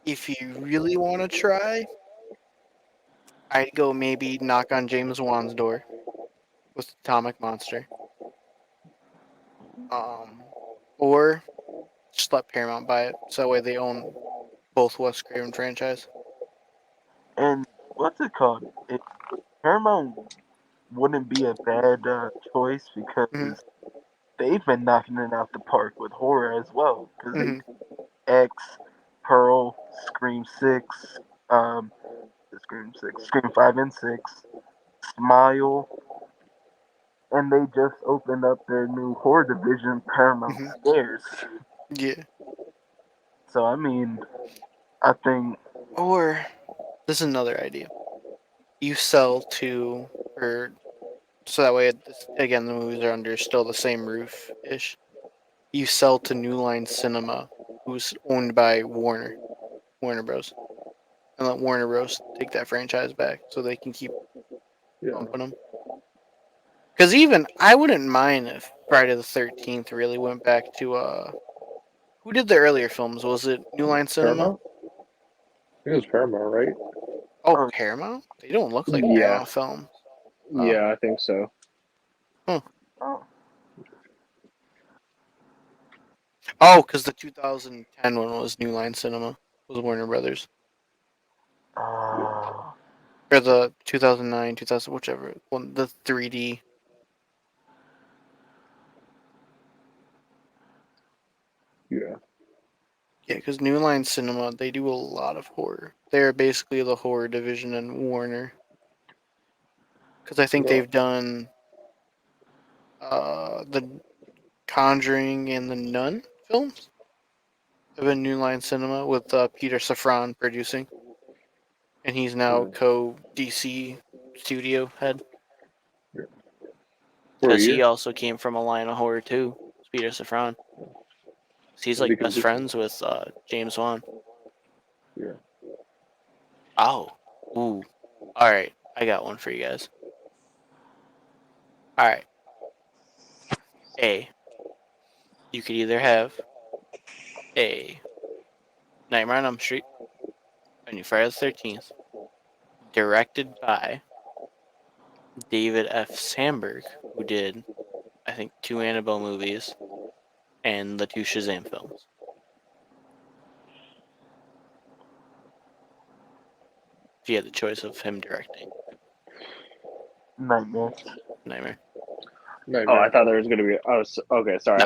If you really want to try, I'd go maybe knock on James Wan's door with Atomic Monster. Um, or just let Paramount buy it, so that way they own both Wes Craven franchise. and what's it called? Paramount wouldn't be a bad choice hmm because they've been knocking it out the park with horror as well. Because they hmm did X, Pearl, Scream 6, um, Scream 6, Scream 5 and 6, Smile, and they just opened up their new horror division, Paramount hmm Scares. Yeah. So I mean, I think Or this is another idea. You sell to, or so that way, again, the movies are under still the same roof ish. You sell to New Line Cinema, who's owned by Warner Bros. And let Warner Bros. Take that franchise back so they can keep Yeah. pumping them. Because even I wouldn't mind if Friday the 13th really went back to who did the earlier films? Was it New Line Cinema? Paramount? I think it was Paramount, right? Oh, oh, Paramount? They don't look like Yeah, Paramount films. Uh, yeah, I think so. huh. oh, Oh, because the 2010 one was New Line Cinema, was Warner Brothers. uh, Or the 2009, 2000, whichever one, the 3D. Yeah. Yeah, because New Line Cinema, they do a lot of horror. They're basically the horror division in Warner. Because I think Well, they've done the Conjuring and the Nun films. Have been New Line Cinema with Peter Safran producing, and he's now yeah. co DC studio head. Yeah. For a Because he year. also came from a line of horror too. Peter Safran. He's And they like can best do. friends with James Wan. Yeah. Oh, ooh. All right, I got one for you guys. All right, A. You could either have a Nightmare on Elm Street, a new Friday the 13th, directed by David F. Sandberg, who did, I think, 2 Annabelle movies and the 2 Shazam films. If you had the choice of him directing Nightmare. Nightmare. Oh, I Nightmare. thought there was gonna be. Oh, okay. Sorry. No,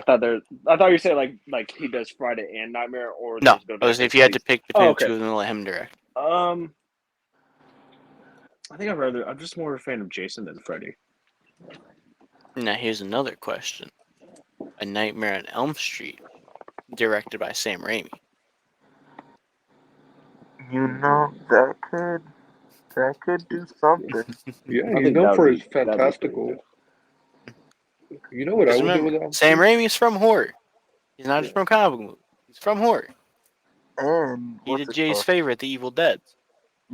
I thought you said like he does Friday and Nightmare, or no. there's gonna I be was like if you had to complete. pick Oh, between the okay. two of them, let him direct. I think I'm just more a fan of Jason than Freddy. Now here's another question: A Nightmare on Elm Street, directed by Sam Raimi. You know that could do something. Yeah, I he's think known for his that'd be pretty fantastical. good. You know what I Because would do remember, with Elm Sam Street? Raimi's from horror. He's not Yeah. just from comic book movies. He's from horror. And He what's did it Jay's called? favorite, The Evil Dead,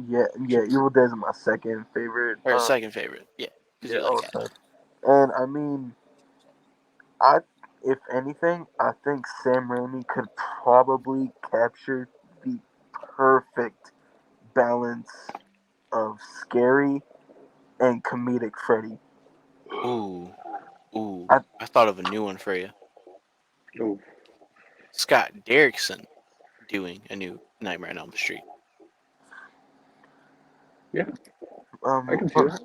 Yeah, Evil Dead is my second favorite. or his second favorite. Yeah, because Yeah. you like Okay. And I mean, I if anything, I think Sam Raimi could probably capture the perfect balance of scary and comedic Freddy. Ooh, ooh. I I thought of a new one for you. Oh, Scott Derrickson doing a new Nightmare on Elm Street. yeah, I um can see what, that.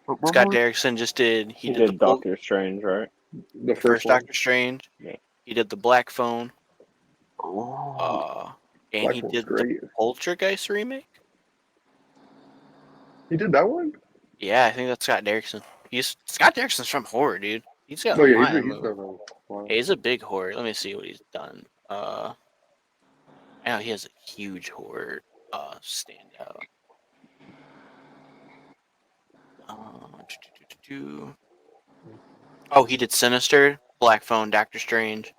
what Scott movie? Derrickson just did. He He did the did Doctor Strange, right? The the first first one, Doctor Strange. Yeah. He did the Black Phone. Oh, Uh, and Black he One's did the great. Poltergeist remake. He did that one? Yeah, I think that's Scott Derrickson. Scott Derrickson's from horror, dude. He's got Oh a yeah, line of he's movies. done a Yeah, while. he's a big horror. Let me see what he's done. I know he has a huge horror standout. Oh, he did Sinister, Black Phone, Doctor Strange,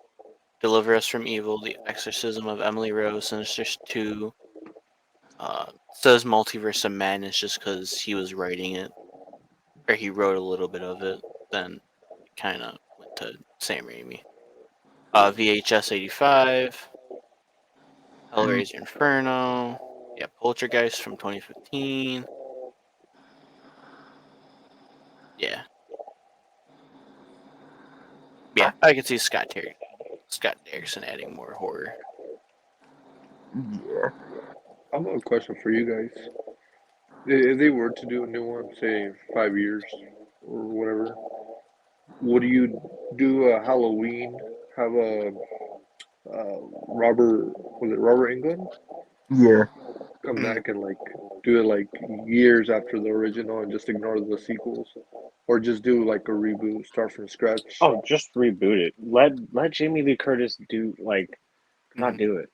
Deliver Us from Evil, The Exorcism of Emily Rose, Sinister 2. Says Multiverse of Madness just because he was writing it, or he wrote a little bit of it. Then kind of went to Sam Raimi. VHS 85, Hellraiser Inferno, yeah, Poltergeist from 2015. Yeah, yeah, I can see Scott Derrickson adding more horror. yeah. I have a question for you guys. If they were to do a new one, say 5 years or whatever, would you do a Halloween? Have a Robert, was it Robert England? Yeah. Come back and like do it like years after the original and just ignore the sequels, or just do like a reboot, start from scratch. Oh, just reboot it. Let Jamie Lee Curtis do not do it.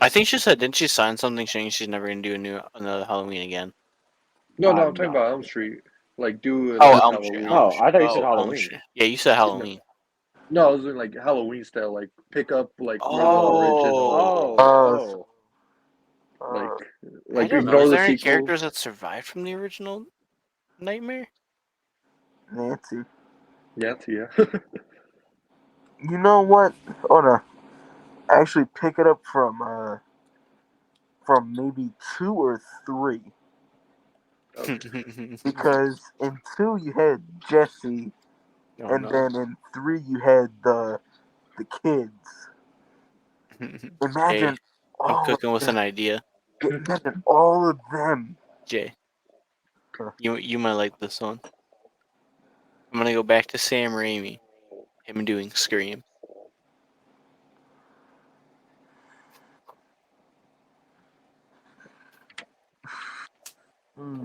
I think she said, didn't she sign something saying she's never gonna do another Halloween again? No, no, I'm I'm talking not about Elm sure. Street. Like do Oh, another Elm Street, Elm Halloween. Oh, Street. I thought you said Oh, Elm Halloween. Street. Yeah, you said No, Halloween. no, I was in like Halloween style, like pick up like where the original, Oh, Oh, like Uh, I like don't know. Is ignore the there any sequels. characters that survived from the original Nightmare? Nancy. Yeah, yeah. You know what? Hold on. Actually, pick it up from maybe 2 or 3, Okay. because in 2 you had Jesse, Oh and no. then in 3 you had the kids. Jay, Imagine I'm all of cooking with them. an idea. Yeah, imagine all of them. Jay, Huh. you might like this one. I'm gonna go back to Sam Raimi. Him doing Scream.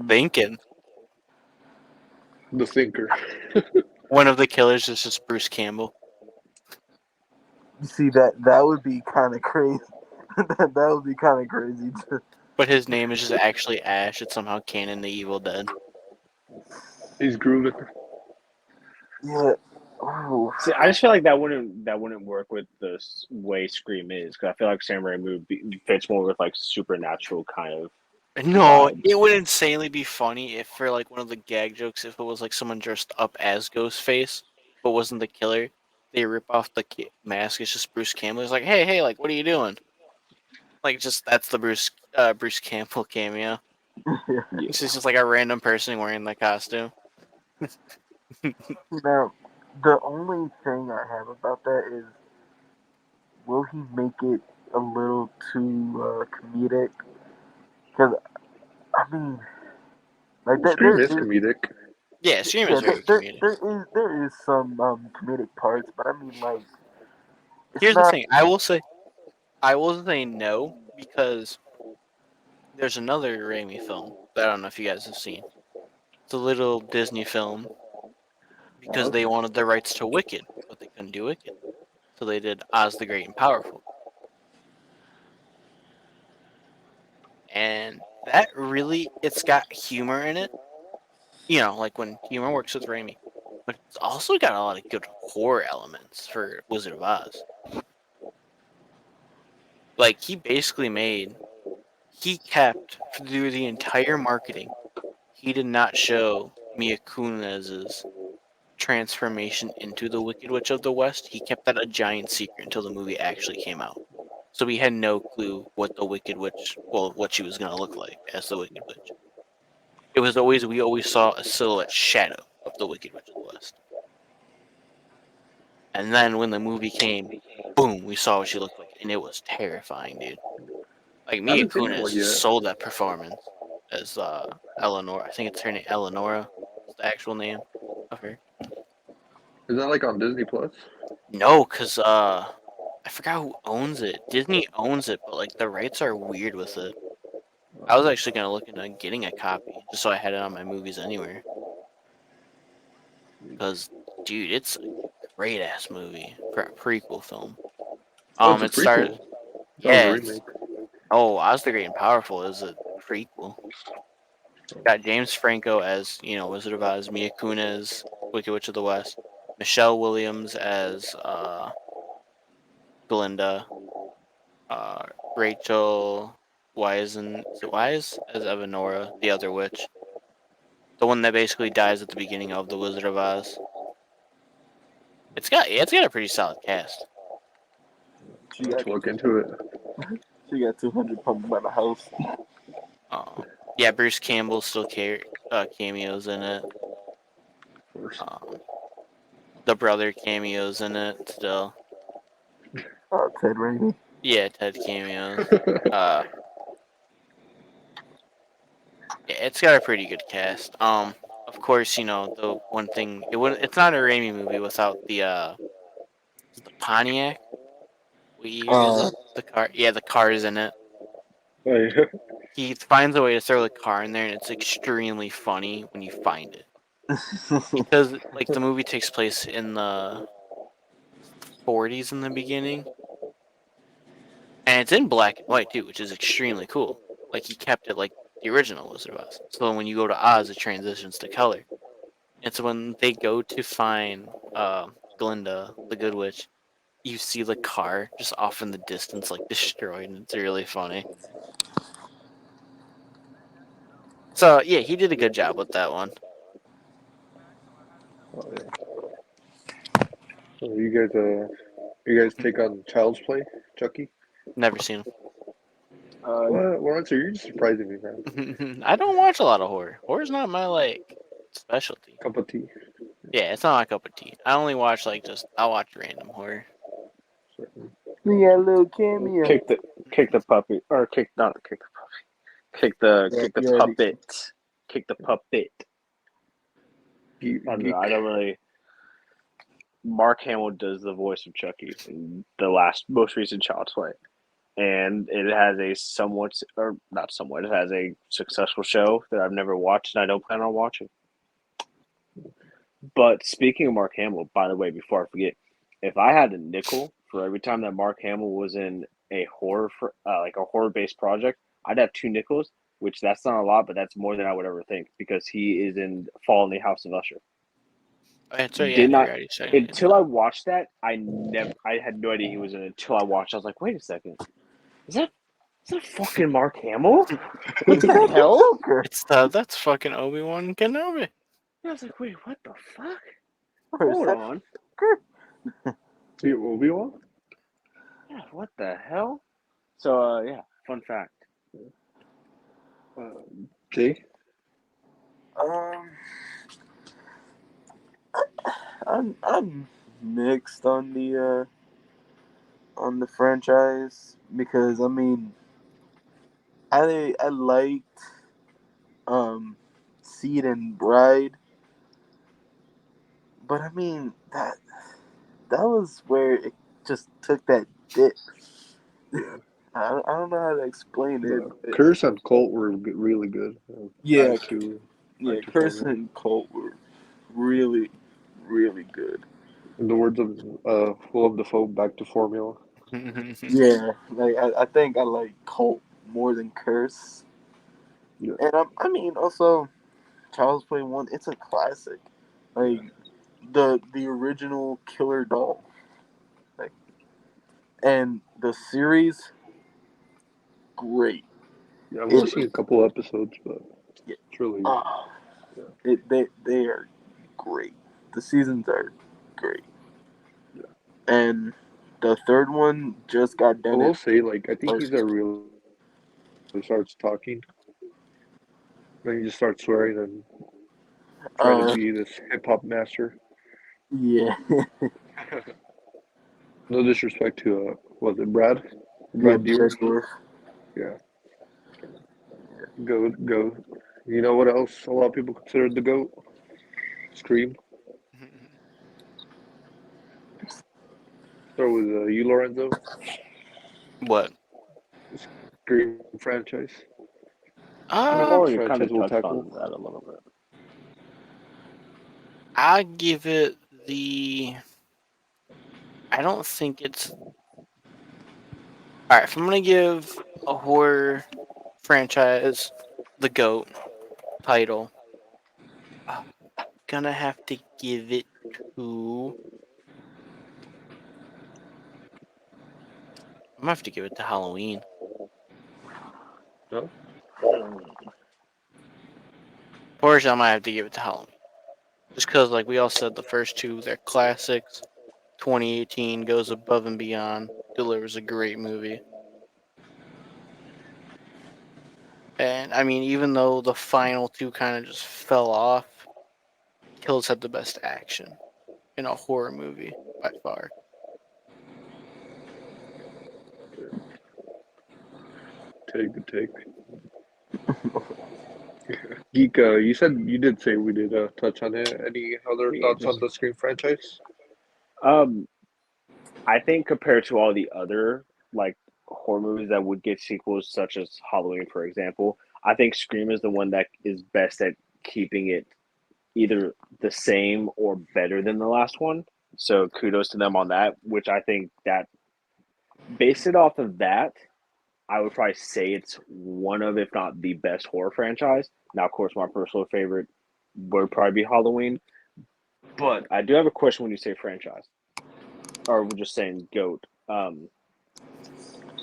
Thinking. The Thinker. One of the killers is just Bruce Campbell. You see that would be kind of crazy. That would be kind of crazy. But his name is just actually Ash. It's somehow canon the Evil Dead. He's grooving. Yeah. Oh. See, I just feel like that wouldn't work with the way Scream is, because I feel like Sam Raimi fits more with like supernatural kind of No, vibes. it would insanely be funny if for like one of the gag jokes, if it was like someone dressed up as Ghostface, but wasn't the killer. They rip off the mask. It's just Bruce Campbell. It's like, hey, like, what are you doing? Like, just that's the Bruce Campbell cameo. Yeah. It's just like a random person wearing the costume. Now, the only thing I have about that is, will he make it a little too comedic? Because I mean, like Scream is comedic. Yeah, Scream yeah, is very comedic. there is some comedic parts, but I mean, like, it's Here's the not. thing. I will say no because there's another Raimi film that I don't know if you guys have seen. It's a little Disney film because they wanted the rights to Wicked, but they couldn't do Wicked, so they did Oz the Great and Powerful, and that really it's got humor in it. You know, like when humor works with Raimi, but it's also got a lot of good horror elements for Wizard of Oz. Like he kept through the entire marketing. He did not show Mia Kunis's transformation into the Wicked Witch of the West. He kept that a giant secret until the movie actually came out. So we had no clue what the Wicked Witch, well, what she was going to look like as the Wicked Witch. It was always, we always saw a silhouette shadow of the Wicked Witch of the West. And then when the movie came, boom, we saw what she looked like. And it was terrifying, dude. Like I Mia haven't seen that Kunis one yet. sold that performance as Eleanor. I think it's her name, Eleonora is the actual name of her. Is that like on Disney Plus? No, because I forgot who owns it. Disney owns it, but like the rights are weird with it. I was actually gonna look into getting a copy just so I had it on my movies anywhere. Because, dude, it's a great ass movie for a prequel film. Oh, it's a It started. prequel. That was a Yeah, remake. Oz the Great and Powerful is a prequel. Got James Franco as Wizard of Oz, Mia Kunis, Wicked Witch of the West, Michelle Williams as Glinda, uh, Rachel Wisen, is it Wise as Evanora, the other witch, the one that basically dies at the beginning of the Wizard of Oz. It's got a pretty solid cast. She Let's got look into it. 200 pumped by the house. Yeah, Bruce Campbell still cameos in it. Of course. The brother cameos in it still. Oh, Ted Raimi. Yeah, Ted cameos. Yeah, it's got a pretty good cast. Of course, the one thing it's not a Raimi movie without the Pontiac. What year is it? The car. Yeah, the car is in it. He finds a way to throw the car in there, and it's extremely funny when you find it because like the movie takes place in the 40s in the beginning, and it's in black and white too, which is extremely cool. Like he kept it like the original Wizard of Oz. So when you go to Oz, it transitions to color. And so when they go to find Glinda, the Good Witch, you see the car just off in the distance, like destroyed, and it's really funny. So yeah, he did a good job with that one. Oh, yeah. So you guys take on Child's Play, Chucky? Never seen What? Lawrence, are you just surprising me, man? him. I don't watch a lot of horror. Horror's not my like specialty. Cup of tea. Yeah, it's not my cup of tea. I only watch I watch random horror. We got a little cameo. Kick the puppy, or kick not kick the puppy, kick the Yeah, puppet, kick the puppet. Geek. I don't know. I don't really. Mark Hamill does the voice of Chucky in the most recent Child's Play. and it has a somewhat, or not somewhat, it has a successful show that I've never watched and I don't plan on watching. But speaking of Mark Hamill, by the way, before I forget, if I had a nickel for every time that Mark Hamill was in a horror for like a horror based project, I'd have two nickels, which that's not a lot, but that's more than I would ever think because he is in Fall in the House of Usher. So yeah, Did you're not already saying he's until I not. watched that. I had no idea he was in it until I watched. I was like, wait a second, is that is that fucking Mark Hamill? What Is the that the hell? Joker? That's fucking Obi-Wan Kenobi. I was like, wait, what the fuck? Or is Hold that on, Joker? See Obi-Wan? yeah, what the hell? So yeah, fun fact. Jay? Um, I'm mixed on the franchise because I mean I liked Seed and Bride, but I mean that was where it just took that dip. Yeah. I don't know how to explain it. The But Curse and Colt were really good. yeah, Back yeah, to Curse formula. and Colt were really, really good. In the words of Willem Dafoe, back to formula. Yeah, like I think I like Colt more than Curse, Yeah. and I mean also Child's Play 1. It's a classic, like the original Killer Doll, like, and the series great. Yeah, I've only It seen a couple episodes, but yeah, it's really ah, yeah. they are great. The seasons are great, Yeah. and the third one just got I done will in say, like, I think he's first. a really starts talking, then he just starts swearing and trying to Uh, be this hip hop master. yeah, No disrespect to was it Brad? yeah, Brad Deer? Deadpool. Yeah. Goat. You know what else a lot of people consider the goat? Scream. Start with you, Lorenzo. What? Scream franchise. We've Uh, Which already kind franchise of will touched tackle? on that a little bit. I give it the. I don't think it's. All right, if I'm gonna give a horror franchise the GOAT title, I'm gonna have to give it to. I'm gonna have to give it to Halloween. No. Portia, I might have to give it to Halloween. Just because, like we all said, the first two, they're classics. 2018 goes above and beyond, delivers a great movie. And I mean, even though the final two kind of just fell off, Kills had the best action in a horror movie by far. Take the take. Geek, you said you did say we did touch on it. Any other Yeah, thoughts on just the Scream franchise? um, I think compared to all the other like horror movies that would get sequels, such as Halloween, for example, I think Scream is the one that is best at keeping it either the same or better than the last one. So kudos to them on that. Which I think that based it off of that, I would probably say it's one of, if not the best horror franchise. Now, of course, my personal favorite would probably be Halloween. But I do have a question when you say franchise, or we're just saying goat.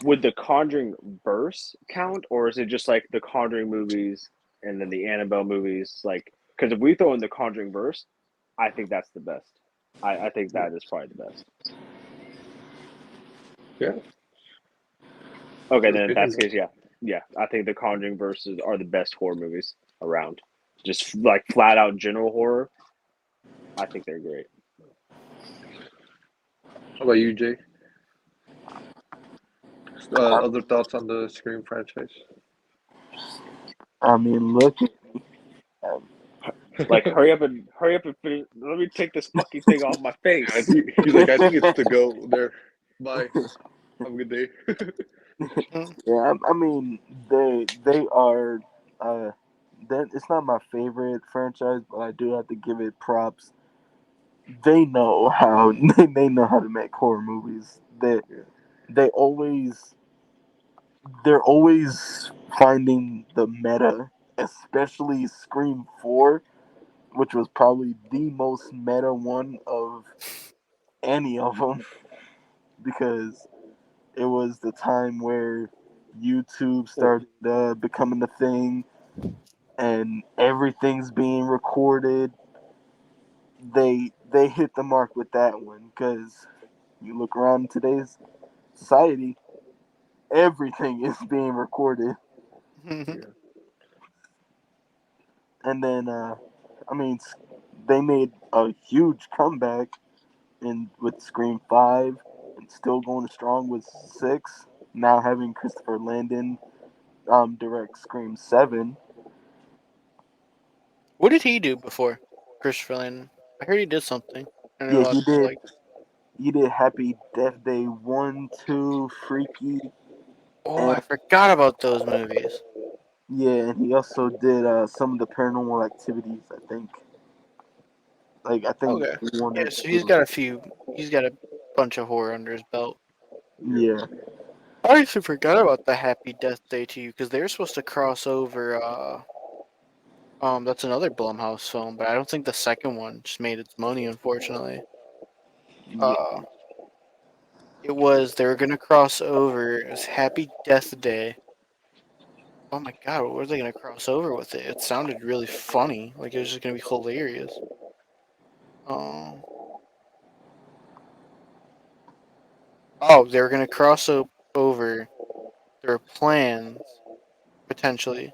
Would the Conjuring verse count, or is it just like the Conjuring movies and then the Annabelle movies? Like, because if we throw in the Conjuring verse, I think that's the best. I think Yeah. that is probably the best. Yeah. Okay, Good then in that opinion. case, yeah, yeah. I think the Conjuring verses are the best horror movies around. Just like flat out general horror, I think they're great. How about you, Jay? I, Other thoughts on the Scream franchise? I mean, look, um, Like, hurry up and finish. Let me take this fucking thing off my face. He's like, I think it's to go there. Bye. Have a good day. Yeah, I mean they are. Uh, that it's not my favorite franchise, but I do have to give it props. They know how they know how to make horror movies. Yeah, They always they're always finding the meta, especially Scream 4, which was probably the most meta one of any of them because it was the time where YouTube well, started becoming the thing and everything's being recorded. They hit the mark with that one because you look around in today's society, everything is being recorded. yeah, And then, I mean, they made a huge comeback in with Scream 5 and still going strong with 6. Now having Christopher Landon direct Scream 7. What did he do before Christopher Landon? I heard he did something. I know a Yeah, lot of people like. he did Happy Death Day 1, 2, Freaky, Oh, and I forgot about those movies. yeah, and he also did some of the Paranormal Activities. I think Okay. one or Yeah, so he's two. got a few. He's got a bunch of horror under his belt. yeah. Yeah, I actually forgot about the Happy Death Day to You because they were supposed to cross over. That's another Blumhouse film, but I don't think the second one just made its money. Unfortunately, yeah. uh, it was they were gonna cross over. It was Happy Death Day. Oh my god, what were they gonna cross over with it? It sounded really funny, like it was just gonna be hilarious. Um, they were gonna over. There were plans potentially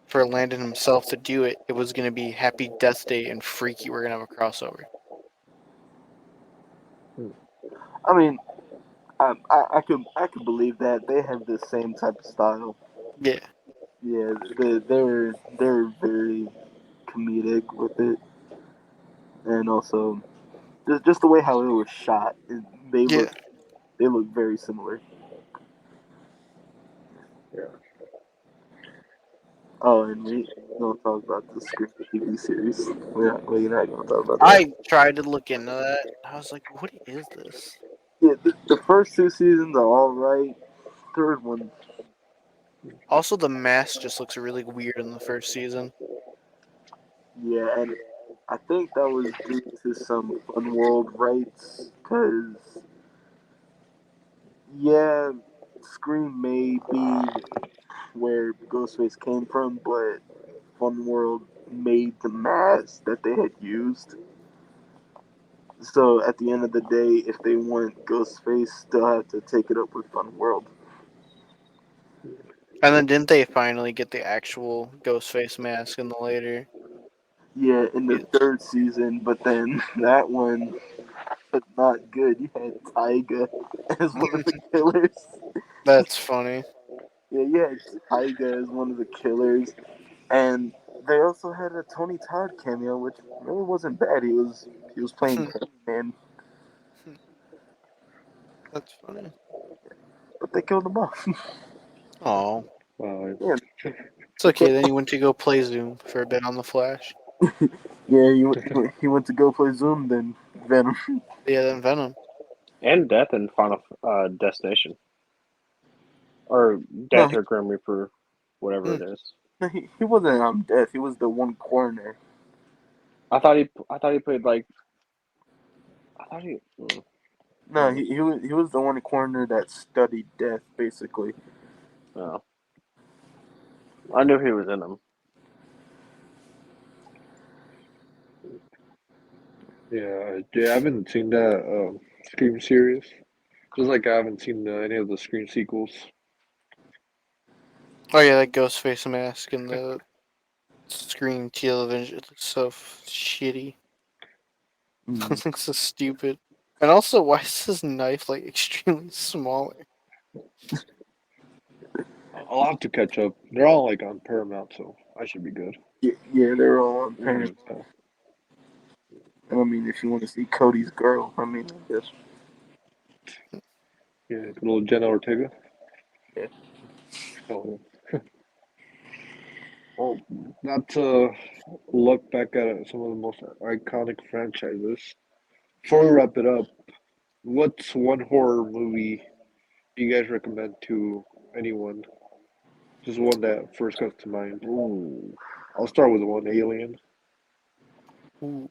for Landon himself to do it. It was gonna be Happy Death Day and Freaky. We're gonna have a crossover. Hmm. I mean, I could believe that they have the same type of style. Yeah, Yeah, they're very comedic with it, and also just the way how it was shot, they yeah. they look very similar. Yeah. Oh, and we don't talk about the Scream TV series. We're not gonna talk about that. I tried to look into that. I was like, what is this? Yeah, the first two seasons are all right. Third one, Also, the mask just looks really weird in the first season. yeah, and I think that was due to some Fun World rights, because yeah, Scream may be where Ghostface came from, but Fun World made the mask that they had used. So at the end of the day, if they want Ghostface, still have to take it up with Fun World. And then didn't they finally get the actual Ghostface mask in the later? Yeah, in the third season, but then that one was not good. You had Tyga as one of the killers. That's funny. Yeah, you had Tyga as one of the killers, and they also had a Tony Todd cameo, which really wasn't bad. He was playing Candyman, That's funny. but they killed him off. Oh, Yeah, it's okay. Then you went to go play Zoom for a bit on the Flash. yeah. He went to go play Zoom, then Venom. Yeah, then Venom. And Death in Final Destination, or No, Death or Grim Reaper, whatever Hmm. it is. he wasn't death. He was the one coroner. I thought he played like I thought he. No, he was the one coroner that studied death, basically. No, I knew he was in them. Yeah, I haven't seen that Scream series. Just like I haven't seen any of the Scream sequels. Oh yeah, that Ghostface mask and the screen television. It looks so shitty. Mm. It looks so stupid. And also, why is this knife like extremely smaller? I'll have to catch up. They're all like on Paramount, so I should be good. Yeah, they're all on Mm, Paramount. I mean, if you want to see Cody's girl, I mean, I guess. yeah, good old Jenna Ortega. So, Oh, not to look back at some of the most iconic franchises. Before we wrap it up, what's one horror movie you guys recommend to anyone? Just one that first comes to mind. Ooh. I'll start with one, Alien. Ooh.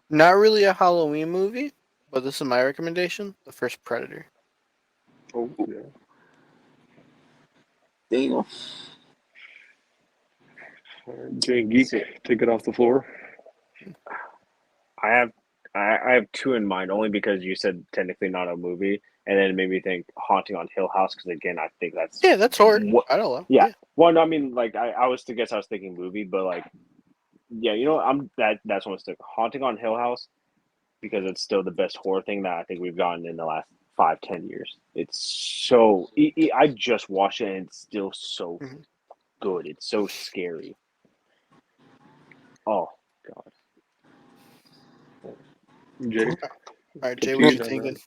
Not really a Halloween movie, but this is my recommendation: the first Predator. Oh, yeah. damn. All right, Jane Geek, See, take it off the floor. I have I have two in mind only because you said technically not a movie, and then it made me think Haunting on Hill House because again I think that's Yeah, that's horror. what. I don't know. Yeah. Yeah. Well, no, I mean like I was to guess I was thinking movie, but like yeah, you know what, that's one stick Haunting on Hill House because it's still the best horror thing that I think we've gotten in the last 5-10 years. It's so I just watched it and it's still so Mhm. good. It's so scary. Oh God. Jay, All right, it's up Jay, to what you you now, thinking? man.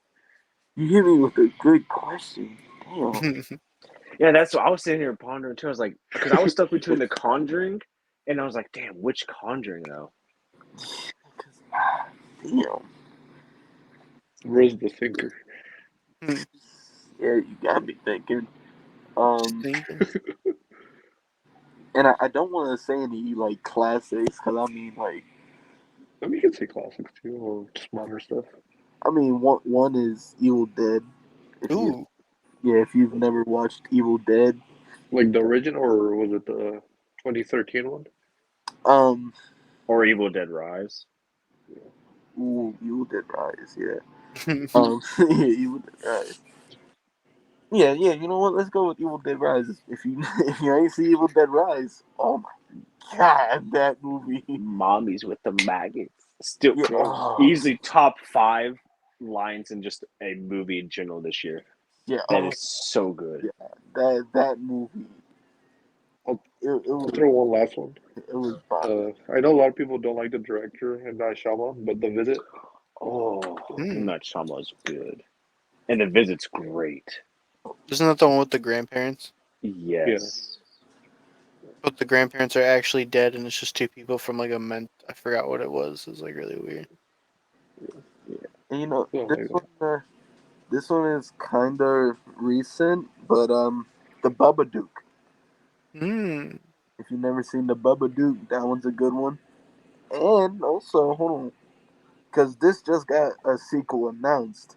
You hit me with a good question. Damn. Yeah, that's what I was sitting here pondering too. I was like, because I was stuck between The Conjuring, and I was like, damn, which Conjuring though? Damn. Rose the Thinker. Yeah, you got me thinking. Thinking. And I don't want to say any like classics because I mean like I mean, you can say classics too, or just modern stuff. I mean one is Evil Dead. If you Ooh. if you've never watched Evil Dead, Like the original, or was it the 2013 one? um, Or Evil Dead Rise? ooh, Evil Dead Rise, yeah. Yeah, Evil Dead Rise. Yeah, yeah. You know what? Let's go with Evil Dead Rise. If you if you ain't see Evil Dead Rise, oh my god, that movie. Mommies with the maggots. Still Yeah. Oh, Oh, easily top 5 lines in just a movie in general this year. yeah. That Oh, is so good. yeah. That movie. I'll, It I'll was throw one last one. it was bomb. I know a lot of people don't like the director and Shyamalan, but The Visit. Oh, Hmm. M. Night Shyamalan's good. And The Visit's great. Isn't that the one with the grandparents? Yeah, Yes. But the grandparents are actually dead, and it's just two people from like a I forgot what it was. It was like really weird. And you know something like that. this one is kind of recent, but the Babadook. Hmm. If you've never seen the Babadook, that one's a good one. And also, hold on, because this just got a sequel announced.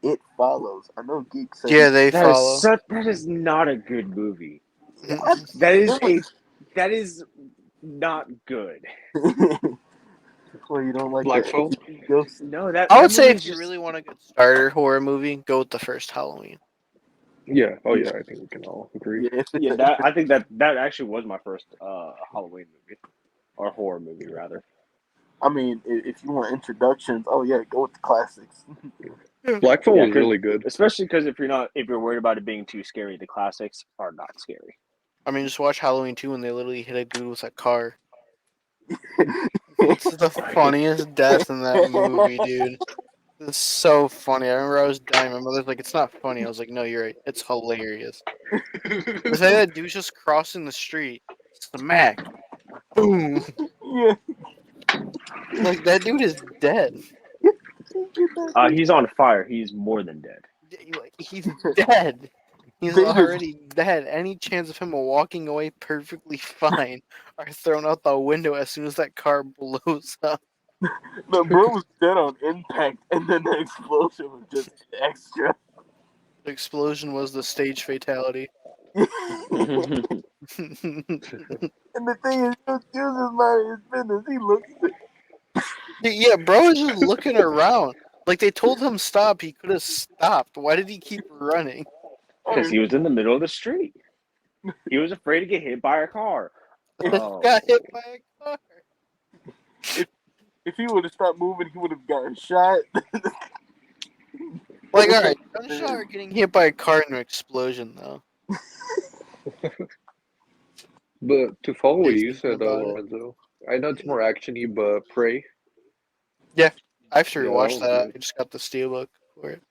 It Follows. I know Geek said he. Yeah, they follow. That is not a good movie. What? That is It was. that is not good. Well, you don't like Black the Phone. ghost? No, that I that would say movie if is you just really want a good starter horror movie, go with the first Halloween. Yeah. Oh yeah, yeah. I think we can all agree. Yeah. yeah. That I think that actually was my first Halloween movie or horror movie rather. I mean, if you want introductions, oh yeah, go with the classics. Yeah. Black Phone Yeah, was really good. especially because if you're worried about it being too scary, the classics are not scary. I mean, just watch Halloween 2 when they literally hit a dude with a car. It's the funniest death in that movie, dude. It's so funny. I remember I was dying. My mother's like, "It's not funny." I was like, "No, you're right. It's hilarious." The fact that dude's just crossing the street, smack, boom. Yeah. Like that dude is dead. He's on fire. He's more than dead. Like he's dead. He's They just already dead. Any chance of him walking away perfectly fine are thrown out the window as soon as that car blows up. the bro was dead on impact, and then the explosion was just extra. The explosion was the stage fatality. And the thing is, he was just minding his business. He looks. Yeah, bro is just looking around. Like they told him stop, he could have stopped. Why did he keep running? Because he was in the middle of the street. He was afraid to get hit by a car. Got Oh, hit by a car. If he would have stopped moving, he would have gotten shot. Like, all right, gunshot or getting hit by a car in an explosion, though. But to follow What are what you you thinking said, about it? Lorenzo, I know it's more actiony, but Prey. Yeah, I have to Yeah, that rewatch was that. good. I just got the steelbook for it.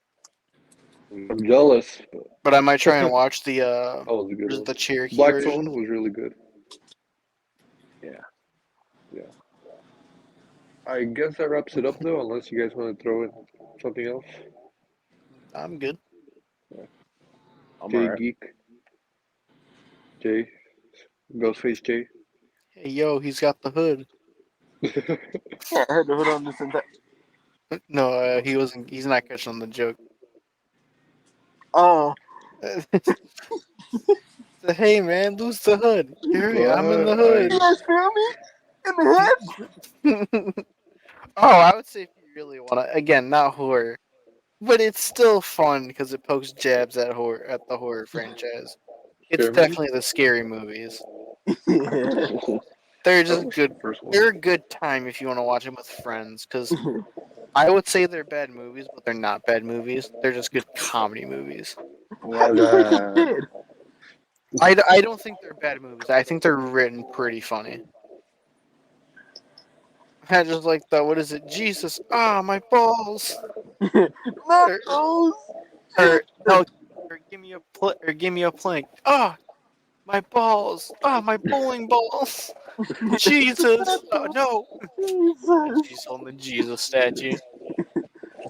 I'm jealous. But I might try and watch the That was a good what is one. the Cherokee Black version. Phone was really good. Yeah. I guess that wraps it up though, unless you guys want to throw in something else. I'm good. I'm Jay alright. Geek. Jay. Ghostface Jay. Hey yo, he's got the hood. Yeah, I had to hood on this and that. No, he wasn't. He's not catching on the joke. Oh, So, hey man, lose the hood. Hurry, I'm in the you hood. guys feel me? In the head? Oh, I would say if you really want to, again, not horror, but it's still fun because it pokes jabs at the horror franchise. It's Scare movie? definitely the scary movies. Yeah. They're I just watched the good. first one. They're a good time if you want to watch them with friends. Because I would say they're bad movies, but they're not bad movies. They're just good comedy movies. How do you break a kid? I don't think they're bad movies. I think they're written pretty funny. I just like the what is it? Jesus, my balls. Not Or, those. or no, or give me a plank. My balls. My bowling balls. Jesus. No. And Jesus. she's holding the Jesus statue.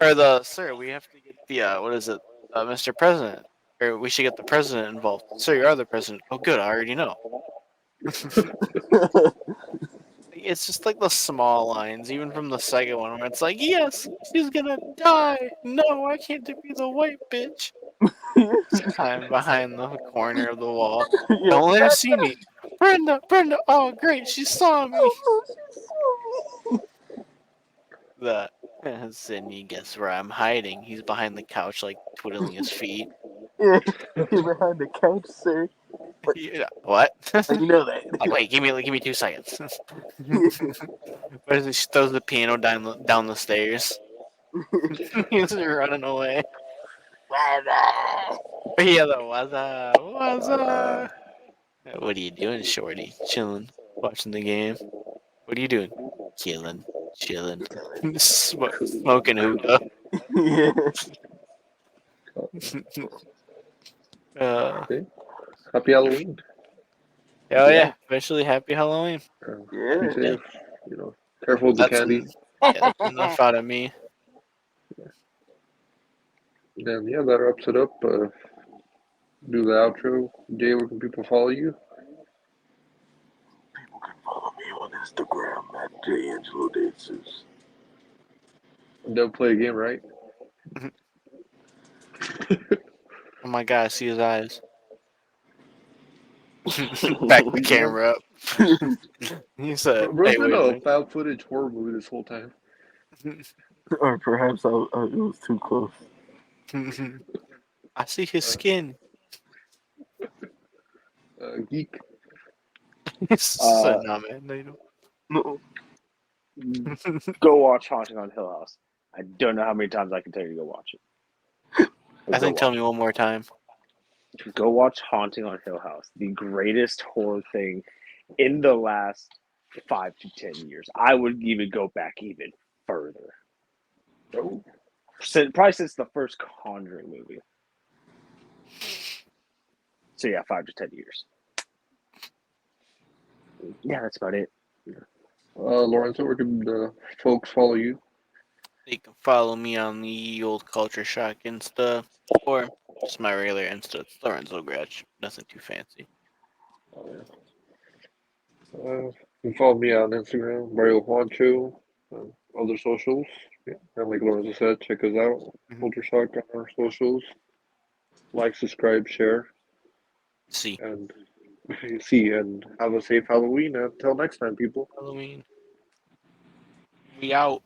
Or the sir, we have to get the what is it? Mr. President. Or we should get the president involved. Sir, you are the president. Oh, good. I already know. It's just like the small lines, even from the second one, where it's like, yes, she's gonna die. No, I can't be the white bitch. I'm behind the corner of the wall. Yeah. Don't let her see me. Brenda, oh great, she saw me. Oh, she saw me. The Sydney, guess where I'm hiding? He's behind the couch, like twiddling his feet. Yeah, you're behind the couch, sir. Yeah, what? You know that. Like, wait, give me 2 seconds. What is it? She throws the piano down the stairs. He's running away. Yeah, the waza. What are you doing, shorty? Chilling, watching the game. What are you doing? Chilling, smoking hookah. Yeah. Okay. Happy Halloween. Oh yeah, especially happy Halloween. Be Yeah. safe. You know, careful with the candy. That's enough out of me. And yeah, that wraps it up. Do the outro. Jay, where can people follow you? People can follow me on Instagram at JAngeloDances. They'll play a game, right? Oh my god, I see his eyes. Back the camera up. He said, Bro's "Hey, been wait a a minute." found footage horror movie this whole time. Or perhaps it was too close. I see his skin. Geek. He said, "Nah, man, they don't." No. Go watch Haunting on Hill House. I don't know how many times I can tell you to go watch it. I think tell me one more time. Go watch Haunting on Hill House. The greatest horror thing in the last 5 to 10 years. I would even go back even further. Oh, Probably since the first Conjuring movie. So yeah, 5 to 10 years. Yeah, that's about it. Lorenzo, where can the folks follow you? You can follow me on the Old Culture Shock Insta or just my regular Insta. It's Lorenzo Gretsch. Nothing too fancy. You can follow me on Instagram, Mario Juancho, other socials. Yeah. And like Lorenzo said, check us out. Mhm. Culture Shock on our socials. Like, subscribe, share, See, and see, and have a safe Halloween. Until next time, people. Halloween. We out.